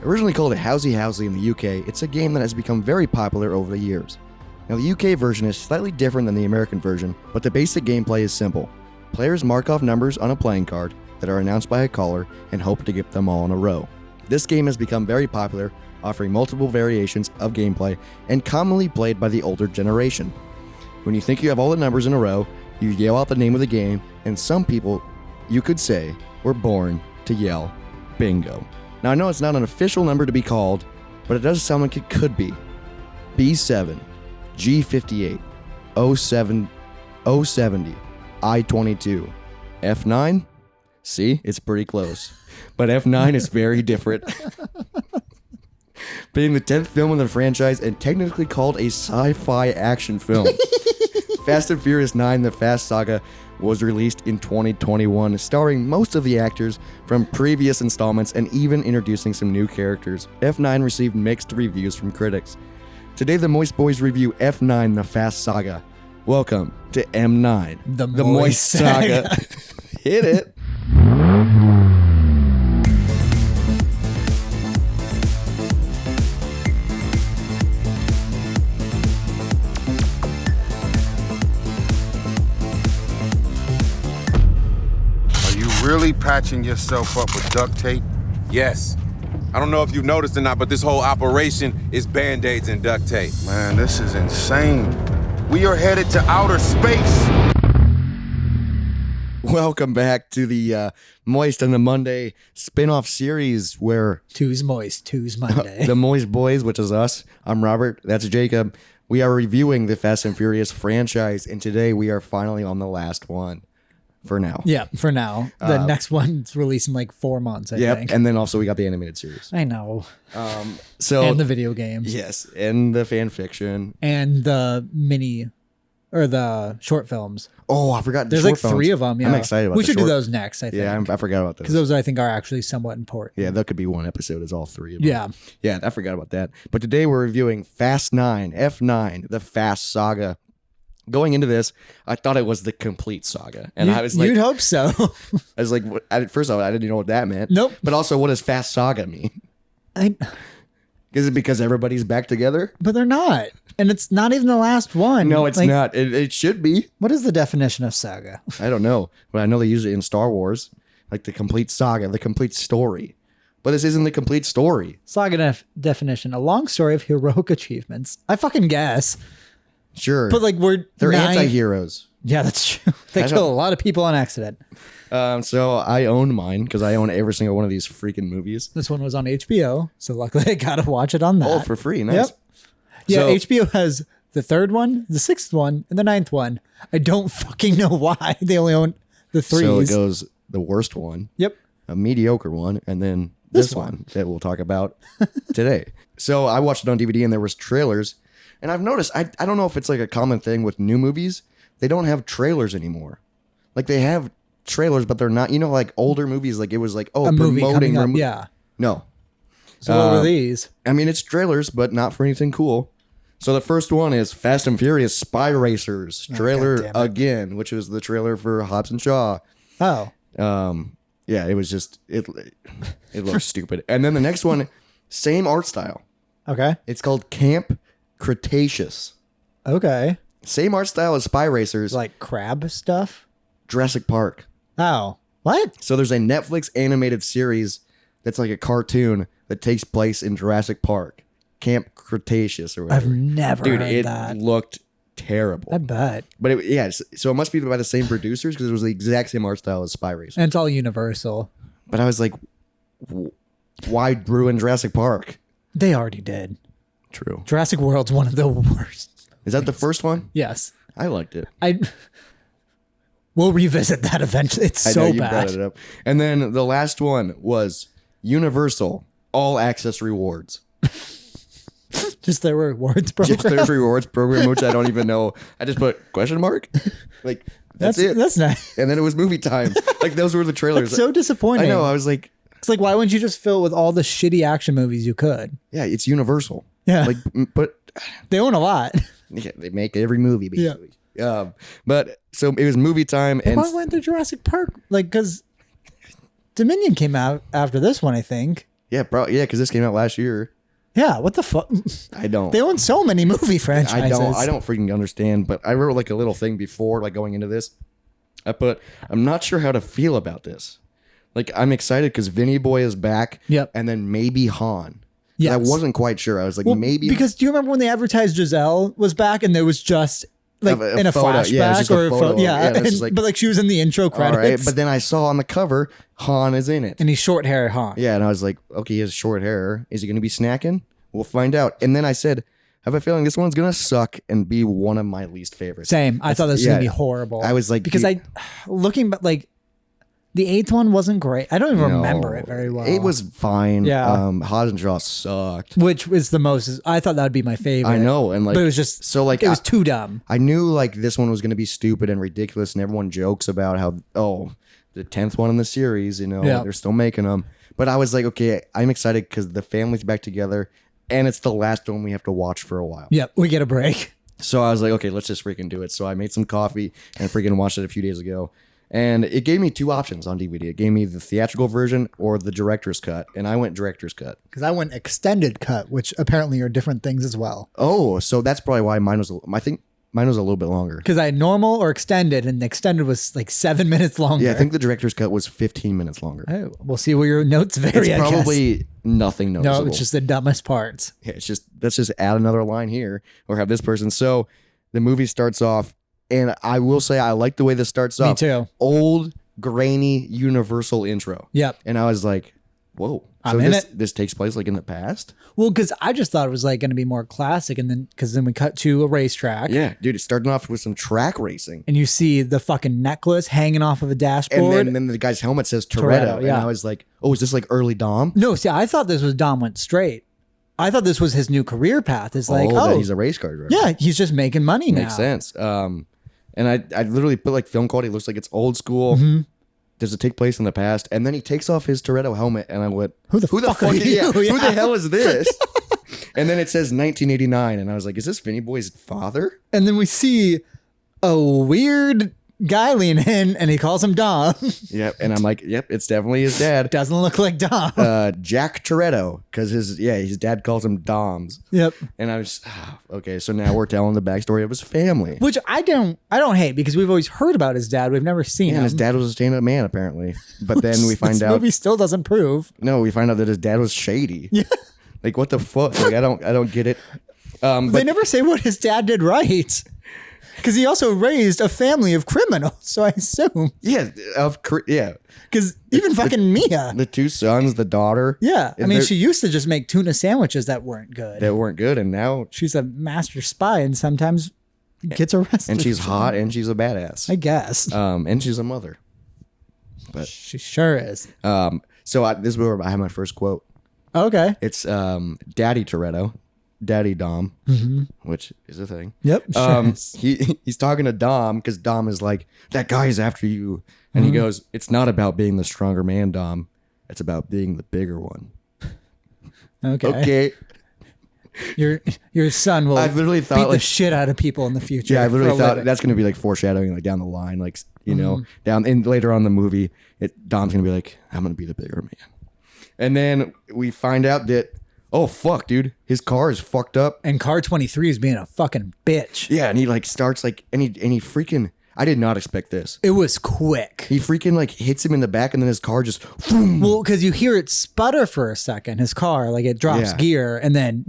Originally called Housey Housey in the UK, it's a game that has become very popular over the years. Now, the UK version is slightly different than the American version, but the basic gameplay is simple. Players mark off numbers on a playing card that are announced by a caller and hope to get them all in a row. This game has become very popular, offering multiple variations of gameplay and commonly played by the older generation. When you think you have all the numbers in a row, you yell out the name of the game, and some people, you could say, were born to yell bingo. Now, I know it's not an official number to be called, but it does sound like it could be. B7, G58, 07, 070, I-22, F9? See, it's pretty close. But F9 is very different. Being the 10th film in the franchise and technically called a sci-fi action film, Fast and Furious 9 The Fast Saga was released in 2021, starring most of the actors from previous installments and even introducing some new characters. F9 received mixed reviews from critics. Today, the Moist Boys review F9 The Fast Saga. Welcome to M9, The Moist Saga. Hit it. Really patching yourself up with duct tape? Yes. I don't know if you've noticed or not, but this whole operation is Band-Aids and duct tape. Man, this is insane. We are headed to outer space. Welcome back to the Moist on the Monday spin-off series where... Two's Moist, Two's Monday. The Moist Boys, which is us. I'm Robert. That's Jacob. We are reviewing the Fast and Furious franchise, and today we are finally on the last one. For now. Yeah, for now. The next one's released in like 4 months, I think. And then also we got the animated series. I know. So And the video games. Yes, and the fan fiction. And the the short films. Oh, I forgot. There's like 3 of them. Yeah. I'm excited about We should do those next, I think. Yeah, I forgot about those. Because those, I think, are actually somewhat important. Yeah, that could be one episode as all 3 of them. Yeah. Yeah, I forgot about that. But today we're reviewing Fast 9, F9, The Fast Saga. Going into this, I thought it was the complete saga, and I was like, "You'd hope so." I was like, first off, I didn't know what that meant. Nope. But also, what does Fast Saga mean? Is it because everybody's back together? But they're not, and it's not even the last one. No, it's not. It should be. What is the definition of saga? I don't know, but I know they use it in Star Wars, like the complete saga, the complete story. But this isn't the complete story. Saga definition: a long story of heroic achievements. I fucking guess. Sure. But like they're anti-heroes. Yeah, that's true. They kill a lot of people on accident. So I own mine because I own every single one of these freaking movies. This one was on HBO, so luckily I got to watch it on that. Oh, for free. Nice. Yep. Yeah, So, HBO has the 3rd one, the 6th one, and the 9th one. I don't fucking know why they only own the 3s. So it goes the worst one. Yep. A mediocre one, and then this one that we'll talk about today. So I watched it on DVD, and there was trailers. And I've noticed, I don't know if it's like a common thing with new movies, they don't have trailers anymore. Like they have trailers, but they're not, like older movies, like it was like, a movie coming up, yeah. No. So what were these? I mean, it's trailers, but not for anything cool. So the first one is Fast and Furious Spy Racers trailer again, which was the trailer for Hobbs and Shaw. Oh. Yeah, it was just, it looks stupid. And then the next one, same art style. Okay. It's called Camp Cretaceous. Okay. Same art style as Spy Racers. Like crab stuff? Jurassic Park. Oh. What? So there's a Netflix animated series that's like a cartoon that takes place in Jurassic Park. Camp Cretaceous or whatever. I've never heard It that. looked terrible. I bet. But so it must be by the same producers because it was the exact same art style as Spy Racers. And it's all Universal. But I was like, why ruin Jurassic Park? They already did. True. Jurassic World's one of the worst. Is that the first one? Yes. I liked it. We'll revisit that eventually. It's I so know you bad. brought it up. And then the last one was Universal All Access Rewards. Just their rewards program. Just their rewards program, which I don't even know. I just put question mark. Like that's it. That's nice. And then it was movie time. Like those were the trailers. It's so disappointing. I know. I was like, it's like, why wouldn't you just fill it with all the shitty action movies you could? yeah, it's Universal. Yeah. Like, but They own a lot. yeah, they make every movie basically. Yeah. But so it was movie time, and Why went to Jurassic Park? Like, because Dominion came out after this one, I think. Yeah, bro. Yeah, because this came out last year. Yeah, what the fuck? I don't. They own so many movie franchises. I don't freaking understand. But I wrote like a little thing before, like going into this. I put, I'm not sure how to feel about this. Like, I'm excited because Vinny Boy is back. Yep. And then maybe Han. Yes. I wasn't quite sure. I was like, Well, maybe. because do you remember when they advertised Giselle was back and there was just like in a photo. flashback Yeah, it was just a or a photo. photo? Yeah, Yeah, this and- is like- but like she was in the intro all credits. right. But then I saw on the cover, Han is in it. And he's short hair, huh? Yeah, and I was like, okay, he has short hair. Is he going to be snacking? We'll find out. And then I said, I have a feeling this one's going to suck and be one of my least favorites. Same. I thought this was gonna be horrible. I was like, because looking back, like the 8th one wasn't great. I don't even remember it very well. It was fine. Yeah. Hodgenshaw sucked. Which was the most. I thought that would be my favorite. I know, and like, but it was just so like it was too dumb. I knew like this one was going to be stupid and ridiculous, and everyone jokes about how the 10th one in the series, they're still making them. But I was like, okay, I'm excited because the family's back together, and it's the last one we have to watch for a while. Yep, we get a break. So I was like, okay, let's just freaking do it. So I made some coffee and freaking watched it a few days ago. And it gave me 2 options on DVD. It gave me the theatrical version or the director's cut. And I went director's cut. Because I went extended cut, which apparently are different things as well. Oh, so that's probably why I think mine was a little bit longer. Because I had normal or extended, and the extended was like 7 minutes longer. Yeah, I think the director's cut was 15 minutes longer. Oh, we'll see where your notes vary. It's probably nothing noticeable. No, it's just the dumbest parts. Yeah, let's just add another line here or have this person. So the movie starts off, and I will say I like the way this starts off. Me too. Old, grainy, universal intro. Yep. And I was like, whoa. I'm So in this takes place like in the past? Well, because I just thought it was like going to be more classic, and then we cut to a racetrack. Yeah, dude, it's starting off with some track racing. And you see the fucking necklace hanging off of a dashboard. And then the guy's helmet says Toretto. Toretto, yeah. And I was like, oh, is this like early Dom? No, see, I thought this was Dom went straight. I thought this was his new career path. It's like, that he's a race car driver. yeah, he's just making money now. Makes sense. And I literally put like film quality. It looks like it's old school. Mm-hmm. Does it take place in the past? And then he takes off his Toretto helmet, and I went, Who the fuck are you? Yeah, Yeah. Who the hell is this? And then it says 1989, and I was like, is this Vinny Boy's father? And then we see a weird guy lean in, and he calls him Dom. Yep. And I'm like, yep, it's definitely his dad. Doesn't look like Dom. Jack Toretto, because his dad calls him Doms. Yep. And I was okay. So now we're telling the backstory of his family. Which I don't hate, because we've always heard about his dad. We've never seen Yeah, him. and his dad was a stand-up man apparently. But then we find this out movie still doesn't prove. no, we find out that his dad was shady. Yeah. Like what the fuck? Like I don't get it. They But never say what his dad did right. Because he also raised a family of criminals, so I assume. yeah, Because even fucking Mia. the 2 sons, the daughter. Yeah. I and mean, they're- she used to just make tuna sandwiches that weren't good. that weren't good, and now She's a master spy and sometimes gets arrested. and she's hot and she's a badass. I guess. And she's a mother. She sure is. So this is where I have my first quote. Okay. It's Daddy Toretto, Daddy Dom, which is a thing. Yep. Sure is. He's talking to Dom because Dom is like, that guy is after you. And he goes, it's not about being the stronger man, Dom. It's about being the bigger one. Okay. Your son will I literally thought beat the like, shit out of people in the future. yeah, I for literally a thought living. that's going to be like foreshadowing like down the line, like, down and later on in the movie, Dom's going to be like, I'm going to be the bigger man. And then we find out that, oh, fuck, dude, his car is fucked up. And Car 23 is being a fucking bitch. Yeah, and he like starts like, and he freaking, I did not expect this. It was quick. He freaking like hits him in the back, and then his car just, boom. Well, because you hear it sputter for a second, his car, like it drops Yeah. gear, and then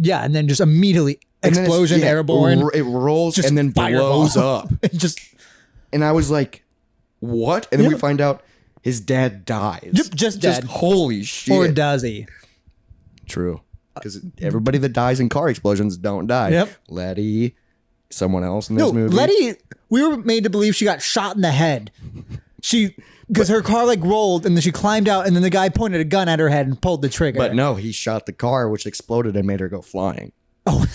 just immediately And then it's- explosion, yeah, airborne. It rolls Just and then fireball. blows up. It just And I was like, what? And then we Yep. find out his dad dies. Just dead. Holy shit. Or does he? True. Because everybody that dies in car explosions don't die. Yep. Letty, someone else in this No, movie. Letty, we were made to believe she got shot in the head. Because her car like rolled and then she climbed out and then the guy pointed a gun at her head and pulled the trigger. But no, he shot the car, which exploded and made her go flying. Oh,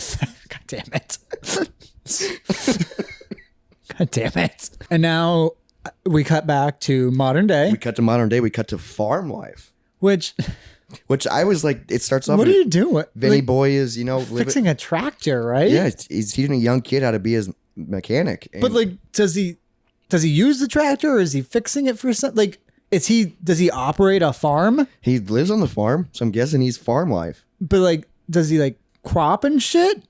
God damn it. God damn it. And now we cut back to modern day, We cut to modern day. We cut to farm life, which, which I was like, it starts off. what are you doing? Vinny Like, Boy is, living. fixing a tractor, right? Yeah, he's teaching a young kid how to be his mechanic. But And like, does he use the tractor or is he fixing it for something? Like, does he operate a farm? He lives on the farm, so I'm guessing he's farm life. But like, does he like crop and shit?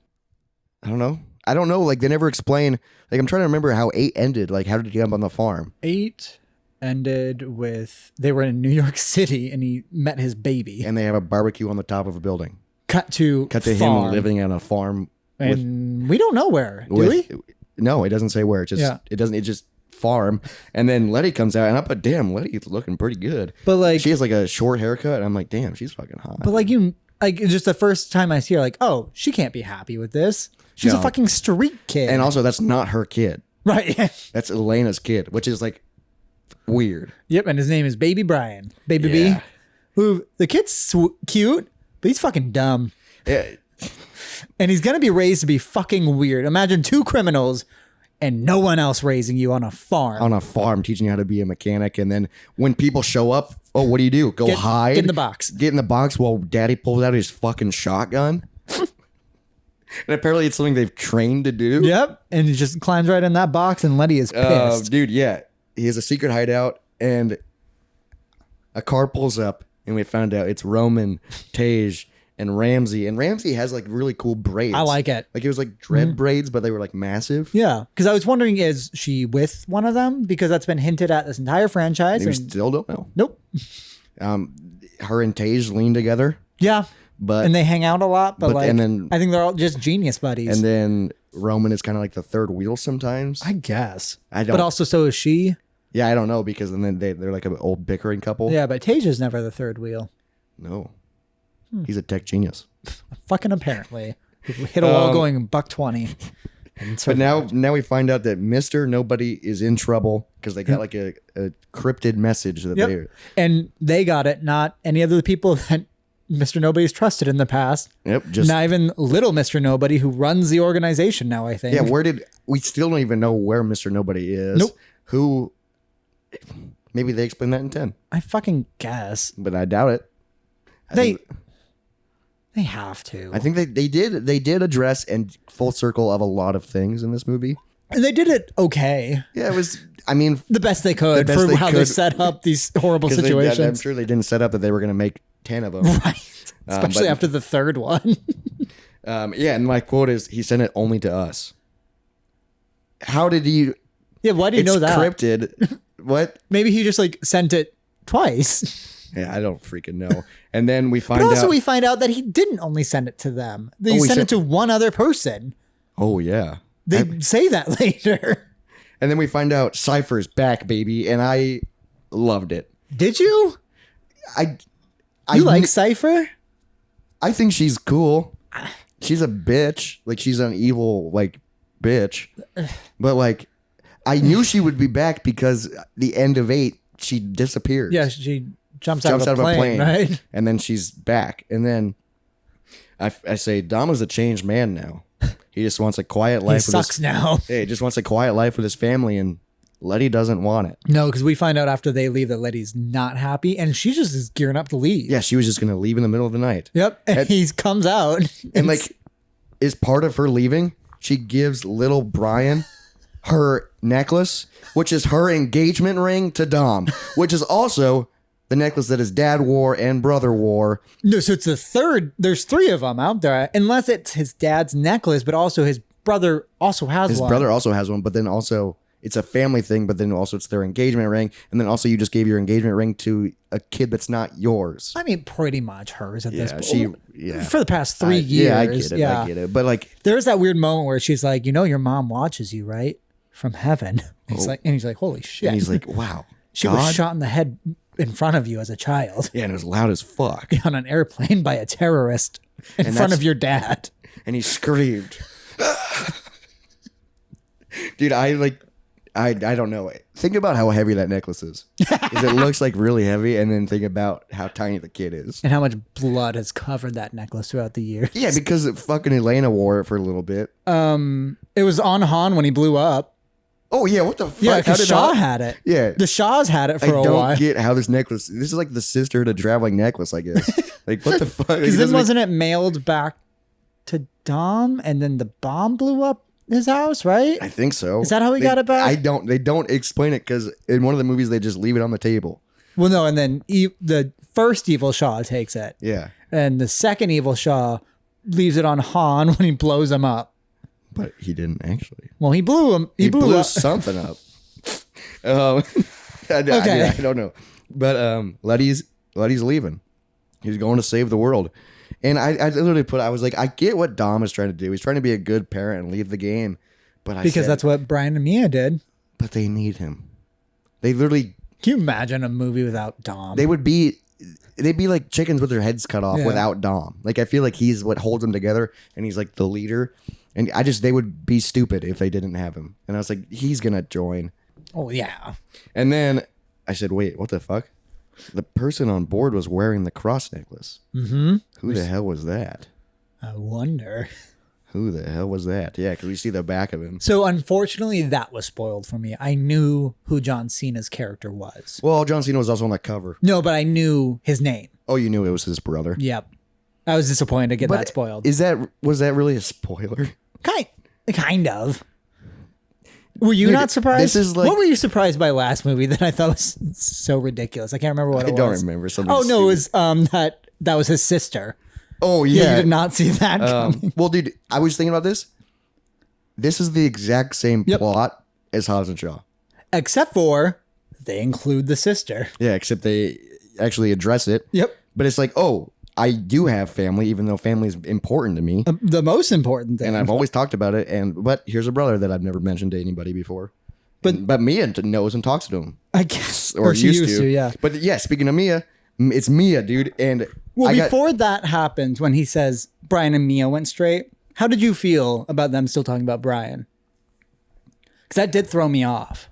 I don't know. Like, they never explain. Like, I'm trying to remember how 8 ended. Like, how did he get up on the farm? 8 ended with they were in New York City and he met his baby. And they have a barbecue on the top of a building. Cut to him living on a farm. And we don't know where, do we? No, it doesn't say where. It just farm. And then Letty comes out, and I put, damn, Letty's looking pretty good. But like, she has like a short haircut, and I'm like, damn, she's fucking hot. But like just the first time I see her, like, oh, she can't be happy with this. She's a fucking street kid. And also, that's not her kid. Right. That's Elena's kid, which is like weird. Yep, and his name is Baby Brian. Baby B. Who, the kid's cute, but he's fucking dumb. Yeah. And he's going to be raised to be fucking weird. Imagine 2 criminals and no one else raising you on a farm. On a farm, teaching you how to be a mechanic. And then when people show up, oh, what do? Go hide? Get in the box. Get in the box while daddy pulls out his fucking shotgun. And apparently it's something they've trained to do. Yep. And he just climbs right in that box and Letty is pissed. Dude, yeah. He has a secret hideout and a car pulls up and we found out it's Roman, Tage, and Ramsey. And Ramsey has like really cool braids. I like it. Like it was like dread braids, but they were like massive. Yeah. Because I was wondering, is she with one of them? Because that's been hinted at this entire franchise. We still don't know. Nope. Her and Tage lean together. Yeah. And they hang out a lot, but like, and then, I think they're all just genius buddies. And then Roman is kind of like the third wheel sometimes. I guess. But also so is she. Yeah, I don't know, because then they're like an old bickering couple. Yeah, but Tage is never the third wheel. No. He's a tech genius. Fucking apparently. Hit a wall going $120. But now we find out that Mr. Nobody is in trouble because they got like a cryptid message that and they got it, not any other people that Mr. Nobody's trusted in the past. Yep. Not even little Mr. Nobody who runs the organization now, I think. Yeah, we still don't even know where Mr. Nobody is. Nope. Who, maybe they explain that in 10. I fucking guess. But I doubt it. They have to. I think they did address and full circle of a lot of things in this movie. And they did it okay. Yeah, it was, I mean, the best they could for how they set up these horrible situations. I'm sure they didn't set up that they were going to make 10 of them. Right. Especially after the third one. Yeah, and my quote is, he sent it only to us. How did he... Yeah, why do you know that? It's cryptid. What? Maybe he just like sent it twice. Yeah, I don't freaking know. And then we find out... But also we find out that he didn't only send it to them. He sent it to one other person. Oh, yeah. They say that later. And then we find out Cypher's back, baby, and I loved it. Did you? You like Cypher? I think she's cool. She's a bitch. Like, she's an evil, like, bitch. But, like, I knew she would be back because the end of 8, she disappears. Yeah, she jumps out of a plane, right? And then she's back. And then I say, Dama's a changed man now. He just wants a quiet life. He sucks now. Yeah, he just wants a quiet life with his family, and Letty doesn't want it. No, because we find out after they leave that Letty's not happy, and she just is gearing up to leave. Yeah, she was just going to leave in the middle of the night. Yep, and he comes out. And like, is part of her leaving, she gives little Brian her necklace, which is her engagement ring to Dom, which is also the necklace that his dad wore and brother wore. No, so it's the third. There's 3 of them out there, unless it's his dad's necklace, but also his brother also has one. His brother also has one, but then also it's a family thing, but then also it's their engagement ring. And then also you just gave your engagement ring to a kid that's not yours. I mean, pretty much hers at this point. Yeah. For the past 3 years. Yeah, I get it. I get it. But like, there's that weird moment where she's like, you know, your mom watches you, right? From heaven. He's like, holy shit. And he's like, wow. She was shot in the head in front of you as a child. Yeah, and it was loud as fuck. On an airplane by a terrorist in front of your dad. And he screamed. Dude, I don't know. Think about how heavy that necklace is. Because it looks like really heavy, and then think about how tiny the kid is. And how much blood has covered that necklace throughout the years. Yeah, because fucking Elena wore it for a little bit. It was on Han when he blew up. Oh, yeah, what the fuck? Yeah, because Shaw had it. Yeah. The Shaws had it for a while. I don't get how this necklace... This is like the sister to traveling necklace, I guess. Like, what the fuck? Because then wasn't it mailed back to Dom, and then the bomb blew up his house, right? I think so. Is that how he got it back? They don't explain it, because in one of the movies, they just leave it on the table. Well, no, and then the first evil Shaw takes it. Yeah. And the second evil Shaw leaves it on Han when he blows him up. But he didn't actually. Well, he blew him. He blew up. something up. I don't know. But Letty's leaving. He's going to save the world. And I literally I was like, I get what Dom is trying to do. He's trying to be a good parent and leave the game. But because that's what Brian and Mia did. But they need him. They literally. Can you imagine a movie without Dom? They'd be like chickens with their heads cut off without Dom. Like, I feel like he's what holds them together, and he's like the leader. And they would be stupid if they didn't have him. And I was like, he's gonna join. Oh yeah. And then I said, wait, what the fuck? The person on board was wearing the cross necklace. Mm-hmm. Who the hell was that? I wonder. Who the hell was that? Yeah, because we see the back of him. So unfortunately, that was spoiled for me. I knew who John Cena's character was. Well, John Cena was also on that cover. No, but I knew his name. Oh, you knew it was his brother. Yep. I was disappointed to get that spoiled. Was that really a spoiler? Kind of. Were you not surprised? This is like, what were you surprised by last movie that I thought was so ridiculous? I can't remember what it was. I don't remember. Oh no, it was that was his sister. Oh yeah, you did not see that coming. Well, dude, I was thinking about this. This is the exact same plot as Hobbs and Shaw, except for they include the sister. Yeah, except they actually address it. Yep. But it's like, oh, I do have family, even though family is important to me. The most important thing. And I've always talked about it. But here's a brother that I've never mentioned to anybody before. But Mia knows and talks to him. I guess. Or she used to, yeah. But yeah, speaking of Mia, it's Mia, dude. And before that happened, when he says Brian and Mia went straight, how did you feel about them still talking about Brian? Because that did throw me off.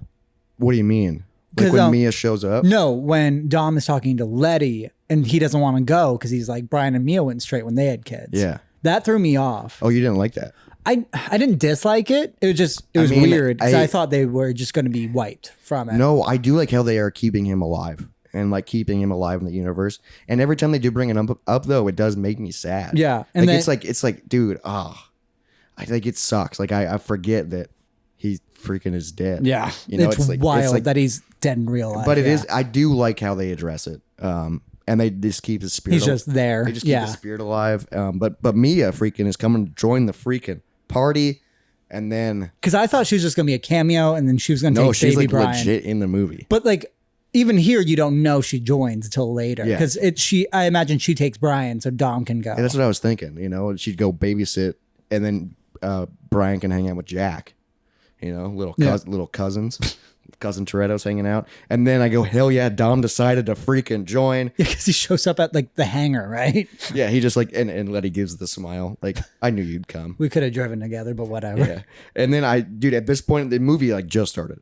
What do you mean? Like when Mia shows up? No, when Dom is talking to Letty and he doesn't want to go because he's like, Brian and Mia went straight when they had kids. Yeah. That threw me off. Oh, you didn't like that? I didn't dislike it. It was weird because I thought they were just going to be wiped from it. No, I do like how they are keeping him alive and like keeping him alive in the universe. And every time they do bring it up though, it does make me sad. Yeah. And like, it's like, dude, I think it sucks. Like I forget that he freaking is dead. Yeah. You know, it's wild that he's dead in real life. But it is, I do like how they address it. And they just keep the spirit. He's just there. They just keep the spirit alive. But Mia freaking is coming to join the freaking party. And then, because I thought she was just gonna be a cameo, and then she was gonna take she's baby like Brian. legit in the movie. But like, even here, you don't know she joins until later because I imagine she takes Brian so Dom can go. And that's what I was thinking. You know, she'd go babysit, and then Brian can hang out with Jack. You know, little cousins. Cousin Toretto's hanging out. And then I go, hell yeah, Dom decided to freaking join. Yeah, because he shows up at like the hangar, right? Yeah, he just like, and Letty gives the smile. Like, I knew you'd come. We could have driven together, but whatever. Yeah. And then at this point, the movie like just started.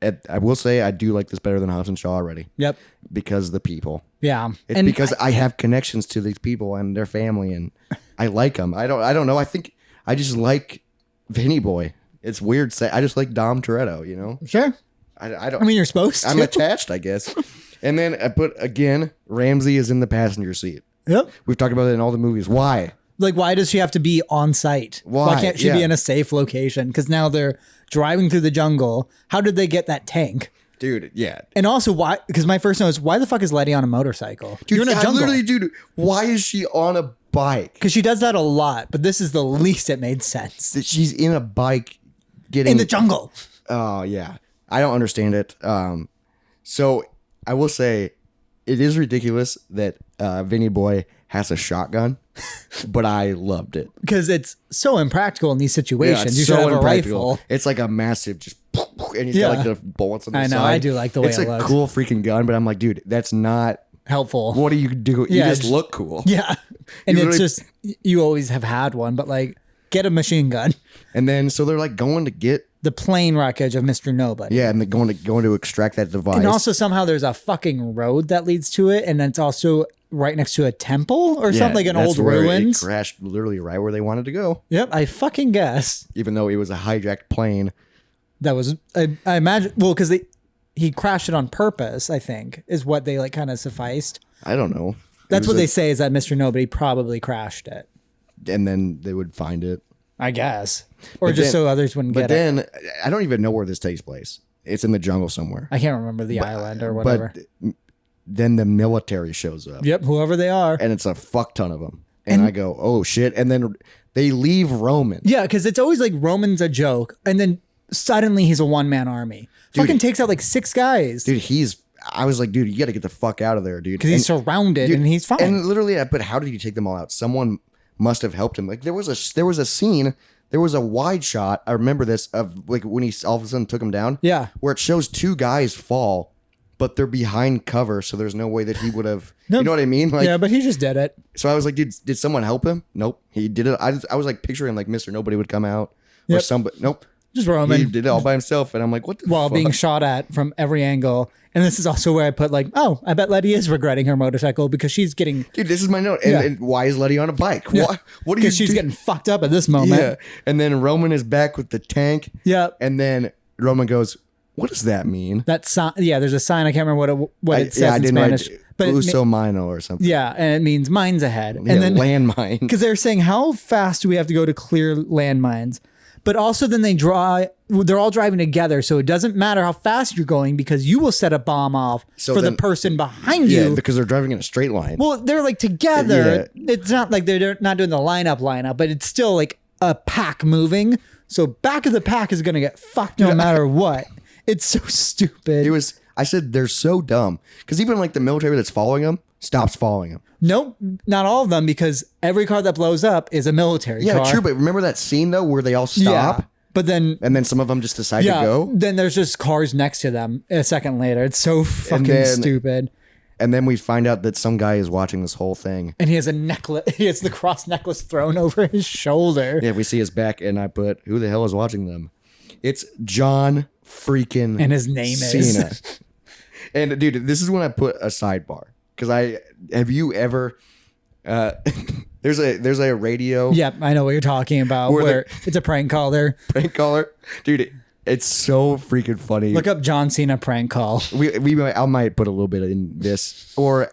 I will say I do like this better than Hobbs and Shaw already. Yep. Because of the people. Yeah. It's because I have connections to these people and their family, and I like them. I don't know. I think I just like Vinny Boy. It's weird. I just like Dom Toretto, you know? Sure. I don't. I mean, you're supposed to. I'm attached, I guess. And then I put, again, Ramsey is in the passenger seat. Yep. We've talked about it in all the movies. Why? Like, why does she have to be on site? Why can't she be in a safe location? Because now they're driving through the jungle. How did they get that tank? Dude, yeah. And also, why? Because my first note is, why the fuck is Letty on a motorcycle? Dude, you're in a jungle. Literally, dude, why is she on a bike? Because she does that a lot, but this is the least it made sense. That she's in a bike getting... In the jungle. Oh, yeah. I don't understand it. So I will say it is ridiculous that Vinny Boy has a shotgun, but I loved it. Because it's so impractical in these situations. Yeah, you should have a rifle. It's like a massive just... And he's got like the bullets on the side. I know, I do like the way it looks. It's a cool freaking gun, but I'm like, dude, that's not... helpful. What do you do? You just look cool. Yeah. And it's just, you always have had one, but like, get a machine gun. And then, so they're like going to get... the plane wreckage of Mr. Nobody. Yeah, and they're going to extract that device. And also somehow there's a fucking road that leads to it, and it's also right next to a temple or something, like an old ruins. It crashed literally right where they wanted to go. Yep, I fucking guess. Even though it was a hijacked plane. That was, I imagine, well, because he crashed it on purpose, I think, is what they like kind of sufficed. I don't know. That's what they say, is that Mr. Nobody probably crashed it. And then they would find it. I guess. Or just so others wouldn't get it. But then, I don't even know where this takes place. It's in the jungle somewhere. I can't remember the island or whatever. But then the military shows up. Yep, whoever they are. And it's a fuck ton of them. And I go, oh shit. And then they leave Roman. Yeah, because it's always like Roman's a joke, and then suddenly he's a one-man army. Dude, fucking takes out like 6 guys. Dude, I was like, dude, you got to get the fuck out of there, dude. Because he's surrounded, and he's fine. And literally, but how did he take them all out? Someone must have helped him. Like there was a scene, there was a wide shot. I remember this of like when he all of a sudden took him down. Yeah. Where it shows 2 guys fall, but they're behind cover, so there's no way that he would have. Nope. You know what I mean? Like, yeah, but he just did it. So I was like, dude, did someone help him? Nope, he did it. I was like picturing like Mr. Nobody would come out or somebody. Nope, just Roman. He did it all by himself, and I'm like, what the While fuck? being shot at from every angle. And this is also where I put like, oh, I bet Letty is regretting her motorcycle because she's getting. Dude, this is my note. And why is Letty on a bike? Yeah. What are you? Because she's getting fucked up at this moment. Yeah. And then Roman is back with the tank. Yeah. And then Roman goes, what does that mean? That sign. Yeah, there's a sign. I can't remember what it says in Spanish. But Uso mino or something. yeah, and it means mines ahead. Yeah, And then landmine. because they're saying how fast do we have to go to clear landmines? But also then they're all driving together, so it doesn't matter how fast you're going because you will set a bomb off for the person behind you. Yeah, because they're driving in a straight line. Well, they're like together. It's not like they're not doing the lineup, but it's still like a pack moving. So back of the pack is going to get fucked no matter what. It's so stupid. I said they're so dumb because even like the military that's following them stops following them. Nope, not all of them, because every car that blows up is a military car. Yeah, true. But remember that scene though where they all stop? Yeah, but then some of them just decide to go. Then there's just cars next to them a second later. It's so fucking stupid. And then we find out that some guy is watching this whole thing. And he has a necklace. He has the cross necklace thrown over his shoulder. Yeah, we see his back, and I put, who the hell is watching them? It's John freaking and his name Cena. is. And dude, this is when I put a sidebar because have you ever? There's a radio. Yep, I know what you're talking about. Where it's a prank caller. Prank caller, dude. It's so freaking funny. Look up John Cena prank call. I might put a little bit in this, or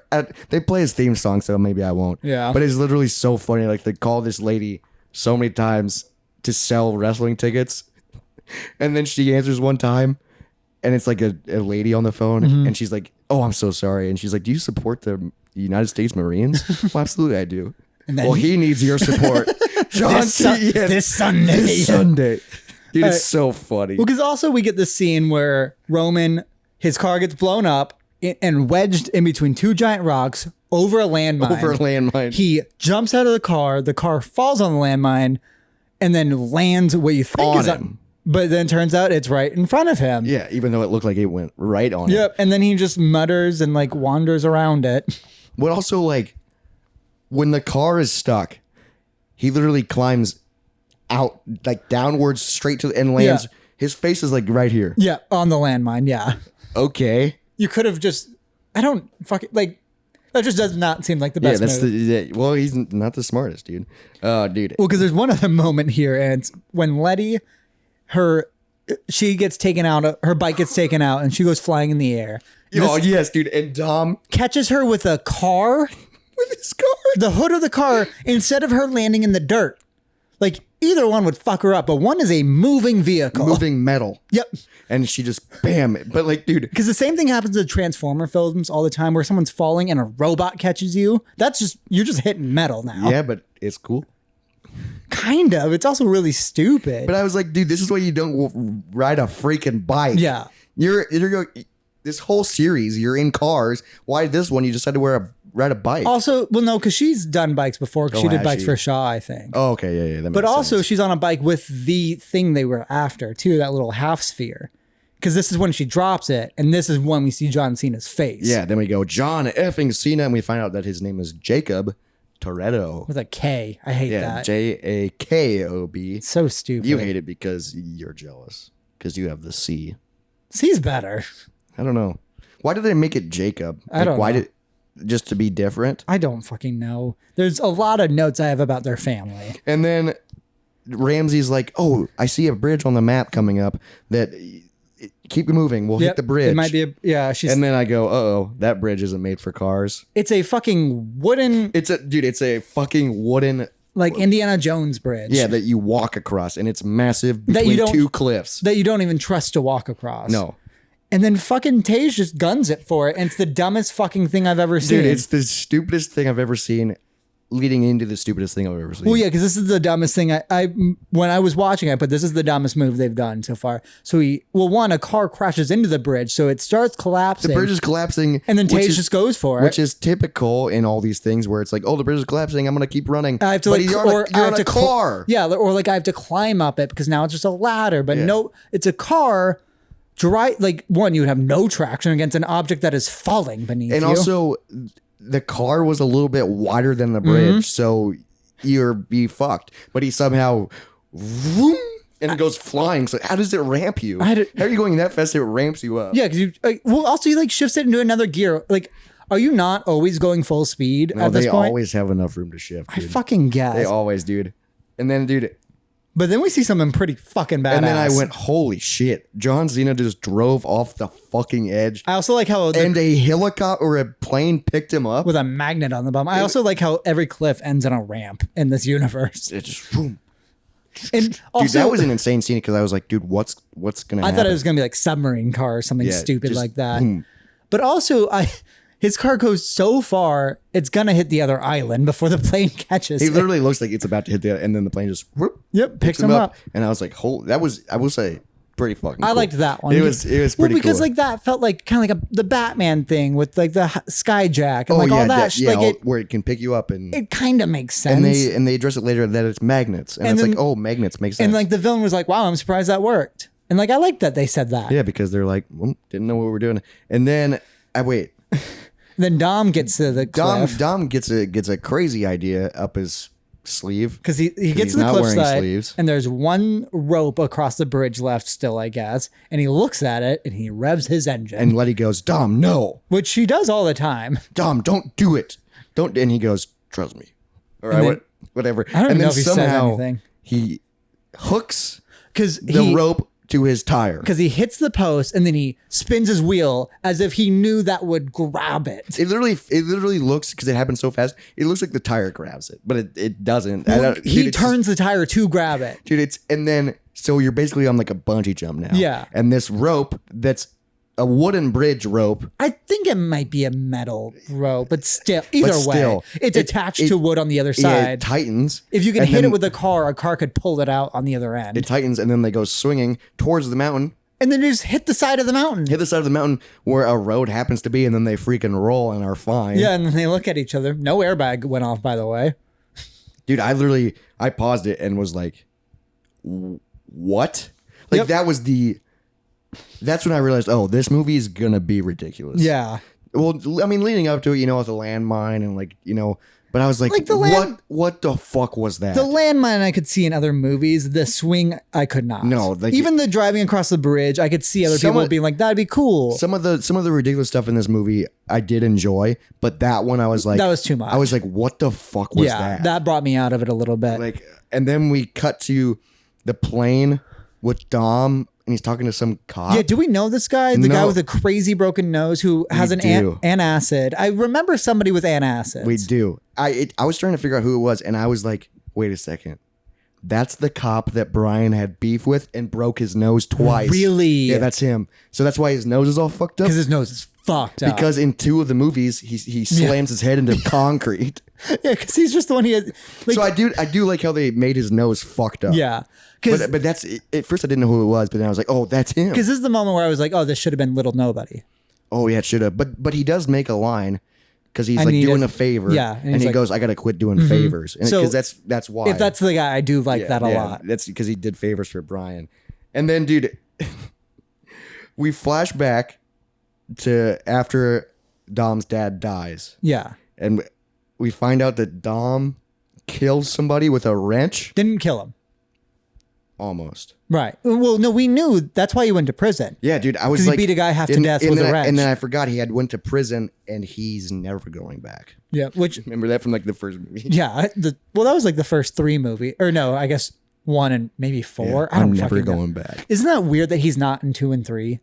they play his theme song, so maybe I won't. Yeah, but it's literally so funny. Like they call this lady so many times to sell wrestling tickets, and then she answers one time. And it's like a lady on the phone, and she's like, "Oh, I'm so sorry." And she's like, "Do you support the United States Marines?" Well, absolutely, I do. And then he needs your support, John. This Sunday. This Sunday, dude, it's so funny. Well, because also we get the scene where Roman, his car gets blown up and wedged in between 2 giant rocks over a landmine. He jumps out of the car falls on the landmine, and then lands what you think on is him. But then turns out it's right in front of him. Yeah, even though it looked like it went right on him. Yep, and then he just mutters and like wanders around it. But also, like, when the car is stuck, he literally climbs out, like, downwards straight to and lands. Yeah. His face is, like, right here. Yeah, on the landmine, yeah. Okay. You could have just... I don't fucking... Like, that just does not seem like the best move. Well, he's not the smartest, dude. Dude. Well, because there's one other moment here, and it's when Letty... she gets taken out, her bike gets taken out, and she goes flying in the air. Oh, yes, dude. And Dom catches her with a car. With his car. The hood of the car, instead of her landing in the dirt. Like, either one would fuck her up, but one is a moving vehicle. Moving metal. Yep. And she just, bam. But, like, dude. Because the same thing happens in Transformer films all the time where someone's falling and a robot catches you. That's just, you're just hitting metal now. Yeah, but it's cool. Kind of. It's also really stupid. But I was like, dude, this is why you don't ride a freaking bike. Yeah. You're this whole series, you're in cars. Why this one? You just had to ride a bike. Also, well, no, because she's done bikes before. Cause she did bikes she? for Shaw, I think. Oh, okay, yeah. That but makes also, sense. she's on a bike with the thing they were after, too, that little half sphere. Because this is when she drops it, and this is when we see John Cena's face. Yeah, then we go, John effing Cena, and we find out that his name is Jacob Toretto. With a K. I hate that. Jakob. So stupid. You hate it because you're jealous. Because you have the C. C's better. I don't know. Why did they make it Jacob? I don't know. Just to be different? I don't fucking know. There's a lot of notes I have about their family. And then Ramsey's like, oh, I see a bridge on the map coming up that... Keep moving. We'll hit the bridge. It might be and then I go, uh-oh, that bridge isn't made for cars. It's a fucking wooden... It's a fucking wooden... Like Indiana Jones bridge. Yeah, that you walk across, and it's massive between 2 cliffs. That you don't even trust to walk across. No. And then fucking Tage just guns it for it. And it's the dumbest fucking thing I've ever seen. Dude, it's the stupidest thing I've ever seen, leading into the stupidest thing I've ever seen. Well, yeah, because this is the dumbest thing. I when I was watching, I put this is the dumbest move they've done so far. So a car crashes into the bridge, so it starts collapsing. The bridge is collapsing. And then Tage just goes for it. Which is typical in all these things where it's like, oh, the bridge is collapsing, I'm going to keep running. I have to but like, you're or on a car. Yeah, or like I have to climb up it because now it's just a ladder. But no, it's a car. Like one, you would have no traction against an object that is falling beneath you. And also, the car was a little bit wider than the bridge, so you'd be fucked. But he somehow, vroom, and it goes flying. So how does it ramp you? How are you going that fast? It ramps you up. Yeah, because you also you like shifts it into another gear. Like, are you not always going full speed at this point? They always have enough room to shift. Dude. I fucking guess They always, dude. And then, dude. But then we see something pretty fucking badass. And then I went, holy shit. John Cena just drove off the fucking edge. I also like how... And a helicopter or a plane picked him up. With a magnet on the bottom. I also like how every cliff ends on a ramp in this universe. It just... Boom. And also, dude, that was an insane scene because I was like, dude, what's going to happen? I thought it was going to be like submarine car or something stupid like that. Boom. But also, his car goes so far, it's going to hit the other island before the plane catches it. He literally looks like it's about to hit the and then the plane just whoop, picks him up. And I was like, that was, I will say, pretty fucking cool. I liked that one. It was pretty cool. Because like that felt like kind of like the Batman thing with like the skyjack and all that. Where it can pick you up and it kind of makes sense. And they address it later that it's magnets. And it's then, like, oh, magnets make sense. And like the villain was like, wow, I'm surprised that worked. And like I like that they said that. Yeah, because they're like, didn't know what we were doing. And then Then Dom gets to the cliff. Dom gets a crazy idea up his sleeve because he gets to the cliffside and there's one rope across the bridge left still, I guess. And he looks at it and he revs his engine. And Letty goes, Dom, no, which she does all the time. Dom, don't do it. Don't. And he goes, trust me. All right, whatever. I don't know if he said anything. He hooks the rope to his tire because he hits the post and then he spins his wheel as if he knew that would grab it. It literally looks, because it happens so fast, it looks like the tire grabs it, but it doesn't. He turns the tire to grab it, dude. And then so you're basically on like a bungee jump now. Yeah. And this rope that's a wooden bridge rope. I think it might be a metal rope, but still, way, it's attached to wood on the other side. It tightens. If you can hit it with a car could pull it out on the other end. It tightens, and then they go swinging towards the mountain. And then just hit the side of the mountain. Hit the side of the mountain where a road happens to be, and then they freaking roll and are fine. Yeah, and then they look at each other. No airbag went off, by the way. Dude, I paused it and was like, what? Like, that's when I realized, oh, this movie is going to be ridiculous. Yeah. Well, I mean, leading up to it, with the landmine and like, but I was like what the fuck was that? The landmine I could see in other movies. The swing, I could not. No. Even the driving across the bridge, I could see other people being like, that'd be cool. Some of the ridiculous stuff in this movie, I did enjoy, but that one I was like. That was too much. I was like, what the fuck was that? That brought me out of it a little bit. Like, and then we cut to the plane with Dom. And he's talking to some cop. Yeah, do we know this guy? The guy with a crazy broken nose who has an antacid. I remember somebody with antacids. We do. I was trying to figure out who it was, and I was like, wait a second. That's the cop that Brian had beef with and broke his nose twice. Really? Yeah, that's him. So that's why his nose is all fucked up? Because his nose is fucked up. Because in 2 of the movies, he slams his head into concrete. Yeah, because he's just the one he had. So I do like how they made his nose fucked up. Yeah. But that's, at first I didn't know who it was, but then I was like, oh, that's him. Because this is the moment where I was like, oh, this should have been Little Nobody. Oh, yeah, it should have. But he does make a line because he's like doing a favor. Yeah. And he goes, I got to quit doing favors. Because that's why. If that's the guy, I do like that a lot. That's because he did favors for Brian. And then, dude, we flash back to after Dom's dad dies. Yeah. And we find out that Dom kills somebody with a wrench. Didn't kill him. Almost. Right. Well, no, we knew that's why he went to prison. Yeah, dude. I was like, he beat a guy half to death with a wrench. And then I forgot he had went to prison and he's never going back. Yeah. Which remember that from like the first movie? Yeah. Well, that was like the first 3 movies. Or no, I guess 1 and maybe 4. Yeah, I'm never going back. Isn't that weird that he's not in 2 and 3?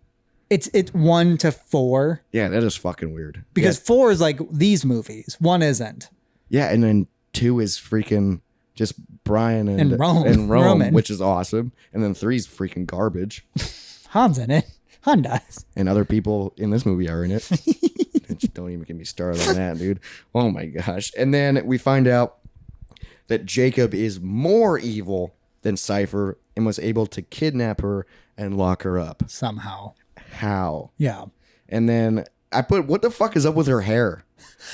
It's 1 to 4. Yeah, that is fucking weird. Because 4 is like these movies. 1 isn't. Yeah, and then 2 is freaking just Brian and Roman, which is awesome. And then 3's freaking garbage. Han's in it. Han does. And other people in this movie are in it. Don't even get me started on that, dude. Oh my gosh. And then we find out that Jacob is more evil than Cypher and was able to kidnap her and lock her up. Somehow. How? Yeah. And then I put, what the fuck is up with her hair?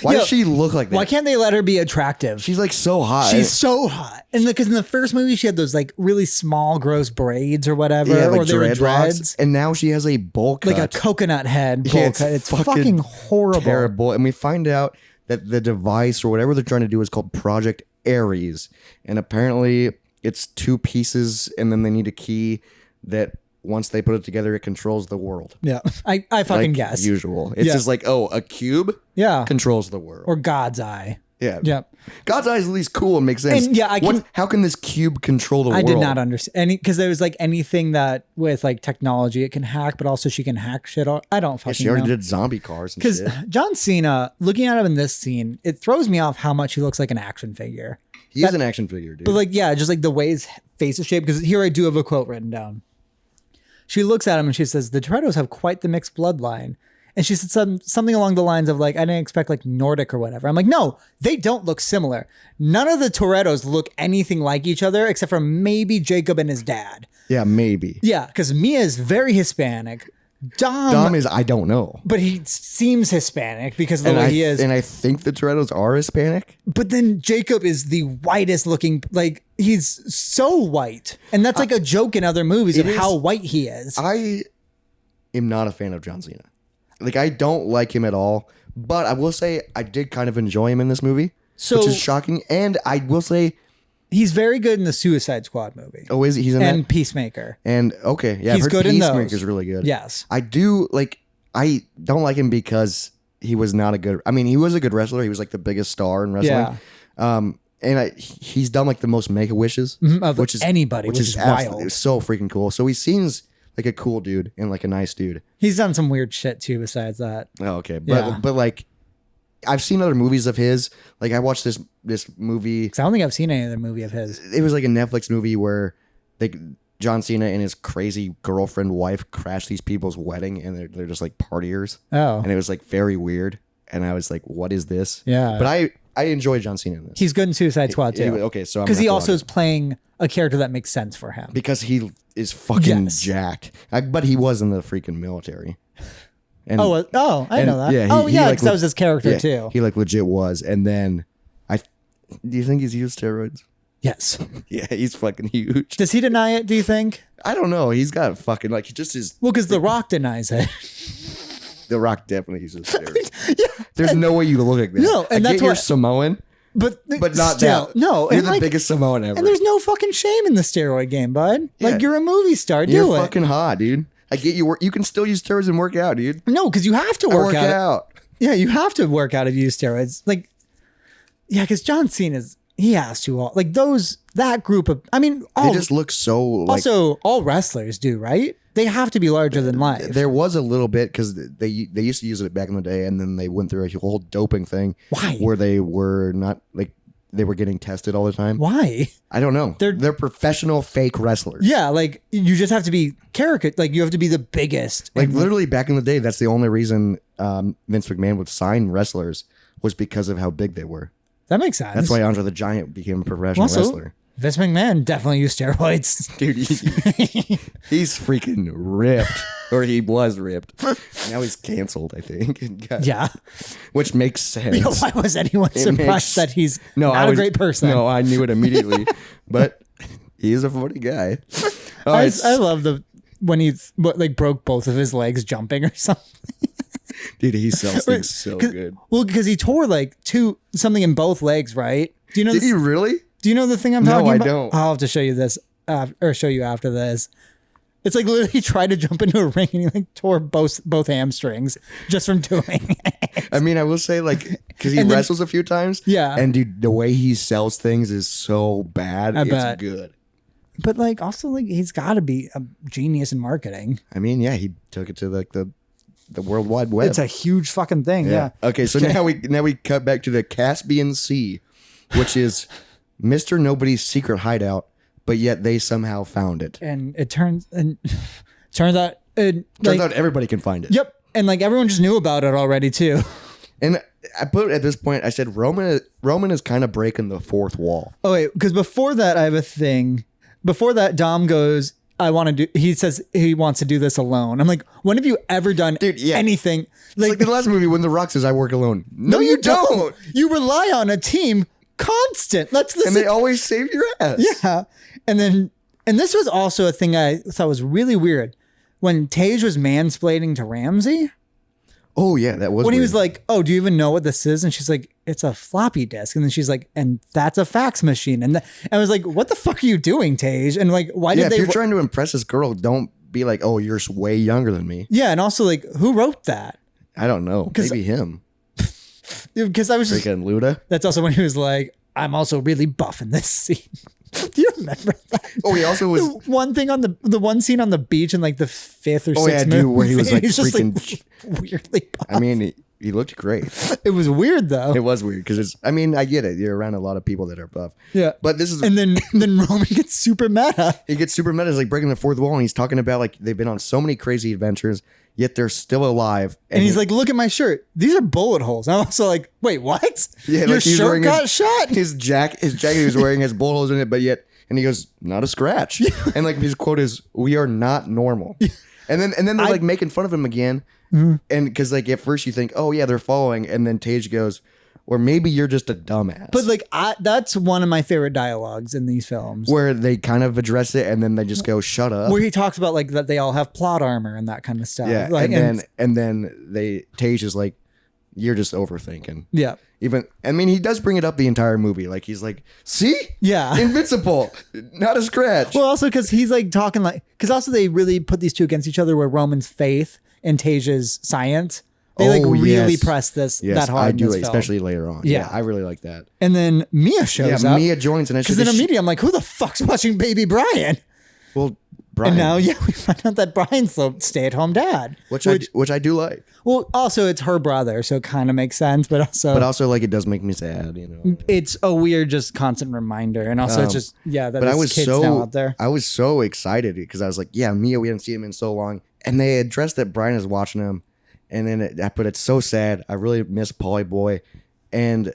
Why does she look like that? Why can't they let her be attractive? She's like so hot. She's so hot. And because in the first movie, she had those like really small, gross braids or whatever. Yeah, like or they were dreads. And now she has a bowl cut. Like a coconut head bowl Yeah, cut. It's fucking horrible. Terrible. And we find out that the device or whatever they're trying to do is called Project Ares. And apparently it's 2 pieces and then they need a key that once they put it together, it controls the world. Yeah. I fucking guess. Usual. It's just like, oh, a cube controls the world. Or God's eye. Yeah. Yeah. God's eye is at least cool and makes sense. And yeah, how can this cube control the world? I did not understand because there was like anything that with like technology it can hack, but also she can hack shit. I don't fucking know. She already did zombie cars and shit. Because John Cena, looking at him in this scene, it throws me off how much he looks like an action figure. He is an action figure, dude. But like, yeah, just like the way his face is shaped. Because here I do have a quote written down. She looks at him and she says, "The Torettos have quite the mixed bloodline." And she said something along the lines of like, "I didn't expect like Nordic or whatever." I'm like, no, they don't look similar. None of the Torettos look anything like each other except for maybe Jacob and his dad. Yeah, maybe. Yeah, because Mia is very Hispanic. Dom is, I don't know. But he seems Hispanic because of the way he is. And I think the Torettos are Hispanic. But then Jacob is the whitest looking, like he's so white. And that's like a joke in other movies of how white he is. I am not a fan of John Cena. Like, I don't like him at all. But I will say I did kind of enjoy him in this movie, which is shocking. And I will say he's very good in the Suicide Squad movie. Oh, is he? He's in and that? Peacemaker. And okay, yeah, he's good in those. Peacemaker's really good. Yes, I do like. I don't like him because he was not a good. I mean, he was a good wrestler. He was like the biggest star in wrestling. Yeah. And he's done like the most Make a Wishes, which is anybody, which is wild. It's so freaking cool. So he seems like a cool dude and like a nice dude. He's done some weird shit too. Besides that. Oh, okay, but like. I've seen other movies of his. Like I watched this movie. I don't think I've seen any other movie of his. It was like a Netflix movie where John Cena and his crazy girlfriend wife crashed these people's wedding, and they're just like partiers. Oh, and it was like very weird. And I was like, "What is this?" Yeah, but I enjoy John Cena in this. He's good in Suicide Squad too. Okay, so because he also is playing a character that makes sense for him because he is fucking jacked. But he was in the freaking military. And, I know that. Yeah, because that was his character too. He like legit was. And then do you think he's used steroids? Yes. Yeah, he's fucking huge. Does he deny it, do you think? I don't know. He's got fucking like he just is. Well, because The Rock denies it. The Rock definitely uses steroids. Yeah. There's no way you look like that. No, and that's you're Samoan. But not still, that. No, you're the biggest Samoan ever. And there's no fucking shame in the steroid game, bud. Yeah. Like you're a movie star. You're fucking hot, dude. I get you. You can still use steroids and work out, dude. No, because you have to work out. Yeah, you have to work out if you use steroids. Like, yeah, because John Cena he has to all like that group of. I mean, they just look so. Like, also, all wrestlers do, right? They have to be larger than life. There was a little bit because they used to use it back in the day, and then they went through a whole doping thing. Why? Where they were not like. They were getting tested all the time. Why? I don't know. They're professional fake wrestlers. Yeah, like you just have to be like you have to be the biggest. Like literally back in the day, that's the only reason Vince McMahon would sign wrestlers was because of how big they were. That makes sense. That's why Andre the Giant became a professional wrestler. Vince McMahon definitely used steroids. Dude, he's freaking ripped. Or he was ripped. Now he's canceled, I think. Yeah. Which makes sense. You know, why was anyone surprised that he's not a great person? No, I knew it immediately. But he's a funny guy. I love when he like broke both of his legs jumping or something. Dude, he sells things so good. Well, because he tore like something in both legs, right? Do you know? Did he really? Do you know the thing I'm talking about? No, I don't. I'll have to show you this or show you after this. It's like literally he tried to jump into a ring and he like tore both hamstrings just from doing it. I mean, I will say like because he wrestles a few times. Yeah. And dude, the way he sells things is so bad. It's good. But like also like he's got to be a genius in marketing. I mean, yeah, he took it to like the World Wide Web. It's a huge fucking thing. Yeah. Okay, so now we cut back to the Caspian Sea, which is Mr. Nobody's secret hideout, but yet they somehow found it. And it turns out Turns out everybody can find it. Yep. And like everyone just knew about it already too. And I put at this point, I said Roman is kind of breaking the fourth wall. Oh wait, because before that I have a thing. Before that, Dom goes, he says he wants to do this alone. I'm like, when have you ever done anything? Like the last movie when The Rock says, I work alone. No, you don't. You rely on a team constant. And they always save your ass. Yeah. And this was also a thing I thought was really weird. When Tage was mansplaining to Ramsey. Oh, yeah, that was when weird. He was like, oh, do you even know what this is? And she's like, it's a floppy disk. And then she's like, and that's a fax machine. And I was like, what the fuck are you doing, Tage? And like, why did they... if you're trying to impress this girl, don't be like, oh, you're way younger than me. Yeah, and also like, who wrote that? I don't know. Maybe him. Because I was just... Freaking Luda? That's also when he was like, I'm also really buff in this scene. Do you remember that? Oh, he also was... The one thing on the one scene on the beach in like the 5th or 6th movie. Where he was like he's freaking... Just like weirdly buff. I mean, he looked great. It was weird though. It was weird because I get it. You're around a lot of people that are buff. Yeah. But this is... And then Roman gets super meta. He gets super meta. He's like breaking the fourth wall and he's talking about like they've been on so many crazy adventures, yet they're still alive. And he's like, look at my shirt. These are bullet holes. And I'm also like, wait, what? Yeah, your like shirt got shot? His jacket he was wearing has bullet holes in it, but yet... And he goes, not a scratch. And like his quote is, we are not normal. And then they're like making fun of him again. Mm-hmm. And because like at first you think, oh yeah, they're following. And then Tage goes, or maybe you're just a dumbass. But like that's one of my favorite dialogues in these films. Where they kind of address it and then they just go, shut up. Where he talks about like that they all have plot armor and that kind of stuff. Yeah. Like, and then Tage is like, you're just overthinking. Yeah. He does bring it up the entire movie. Like he's like, see? Yeah. Invincible. Not a scratch. Well, also because he's like talking like, because also they really put these two against each other where Roman's faith and Tage's science. They really press that hard. I do, in this especially film. later on. Yeah. I really like that. And then Mia shows up. Mia joins. Because then immediately I'm like, who the fuck's watching Baby Brian? Well, Brian. And now, we find out that Brian's the stay-at-home dad. Which I do like. Well, also, it's her brother, so it kind of makes sense. But also, like, it does make me sad, you know. It's a weird, just constant reminder. And also, it's just, that this kid's now out there. I was so excited because I was like, Mia, we haven't seen him in so long. And they addressed that Brian is watching him. And then it's so sad. I really miss Pauly Boy and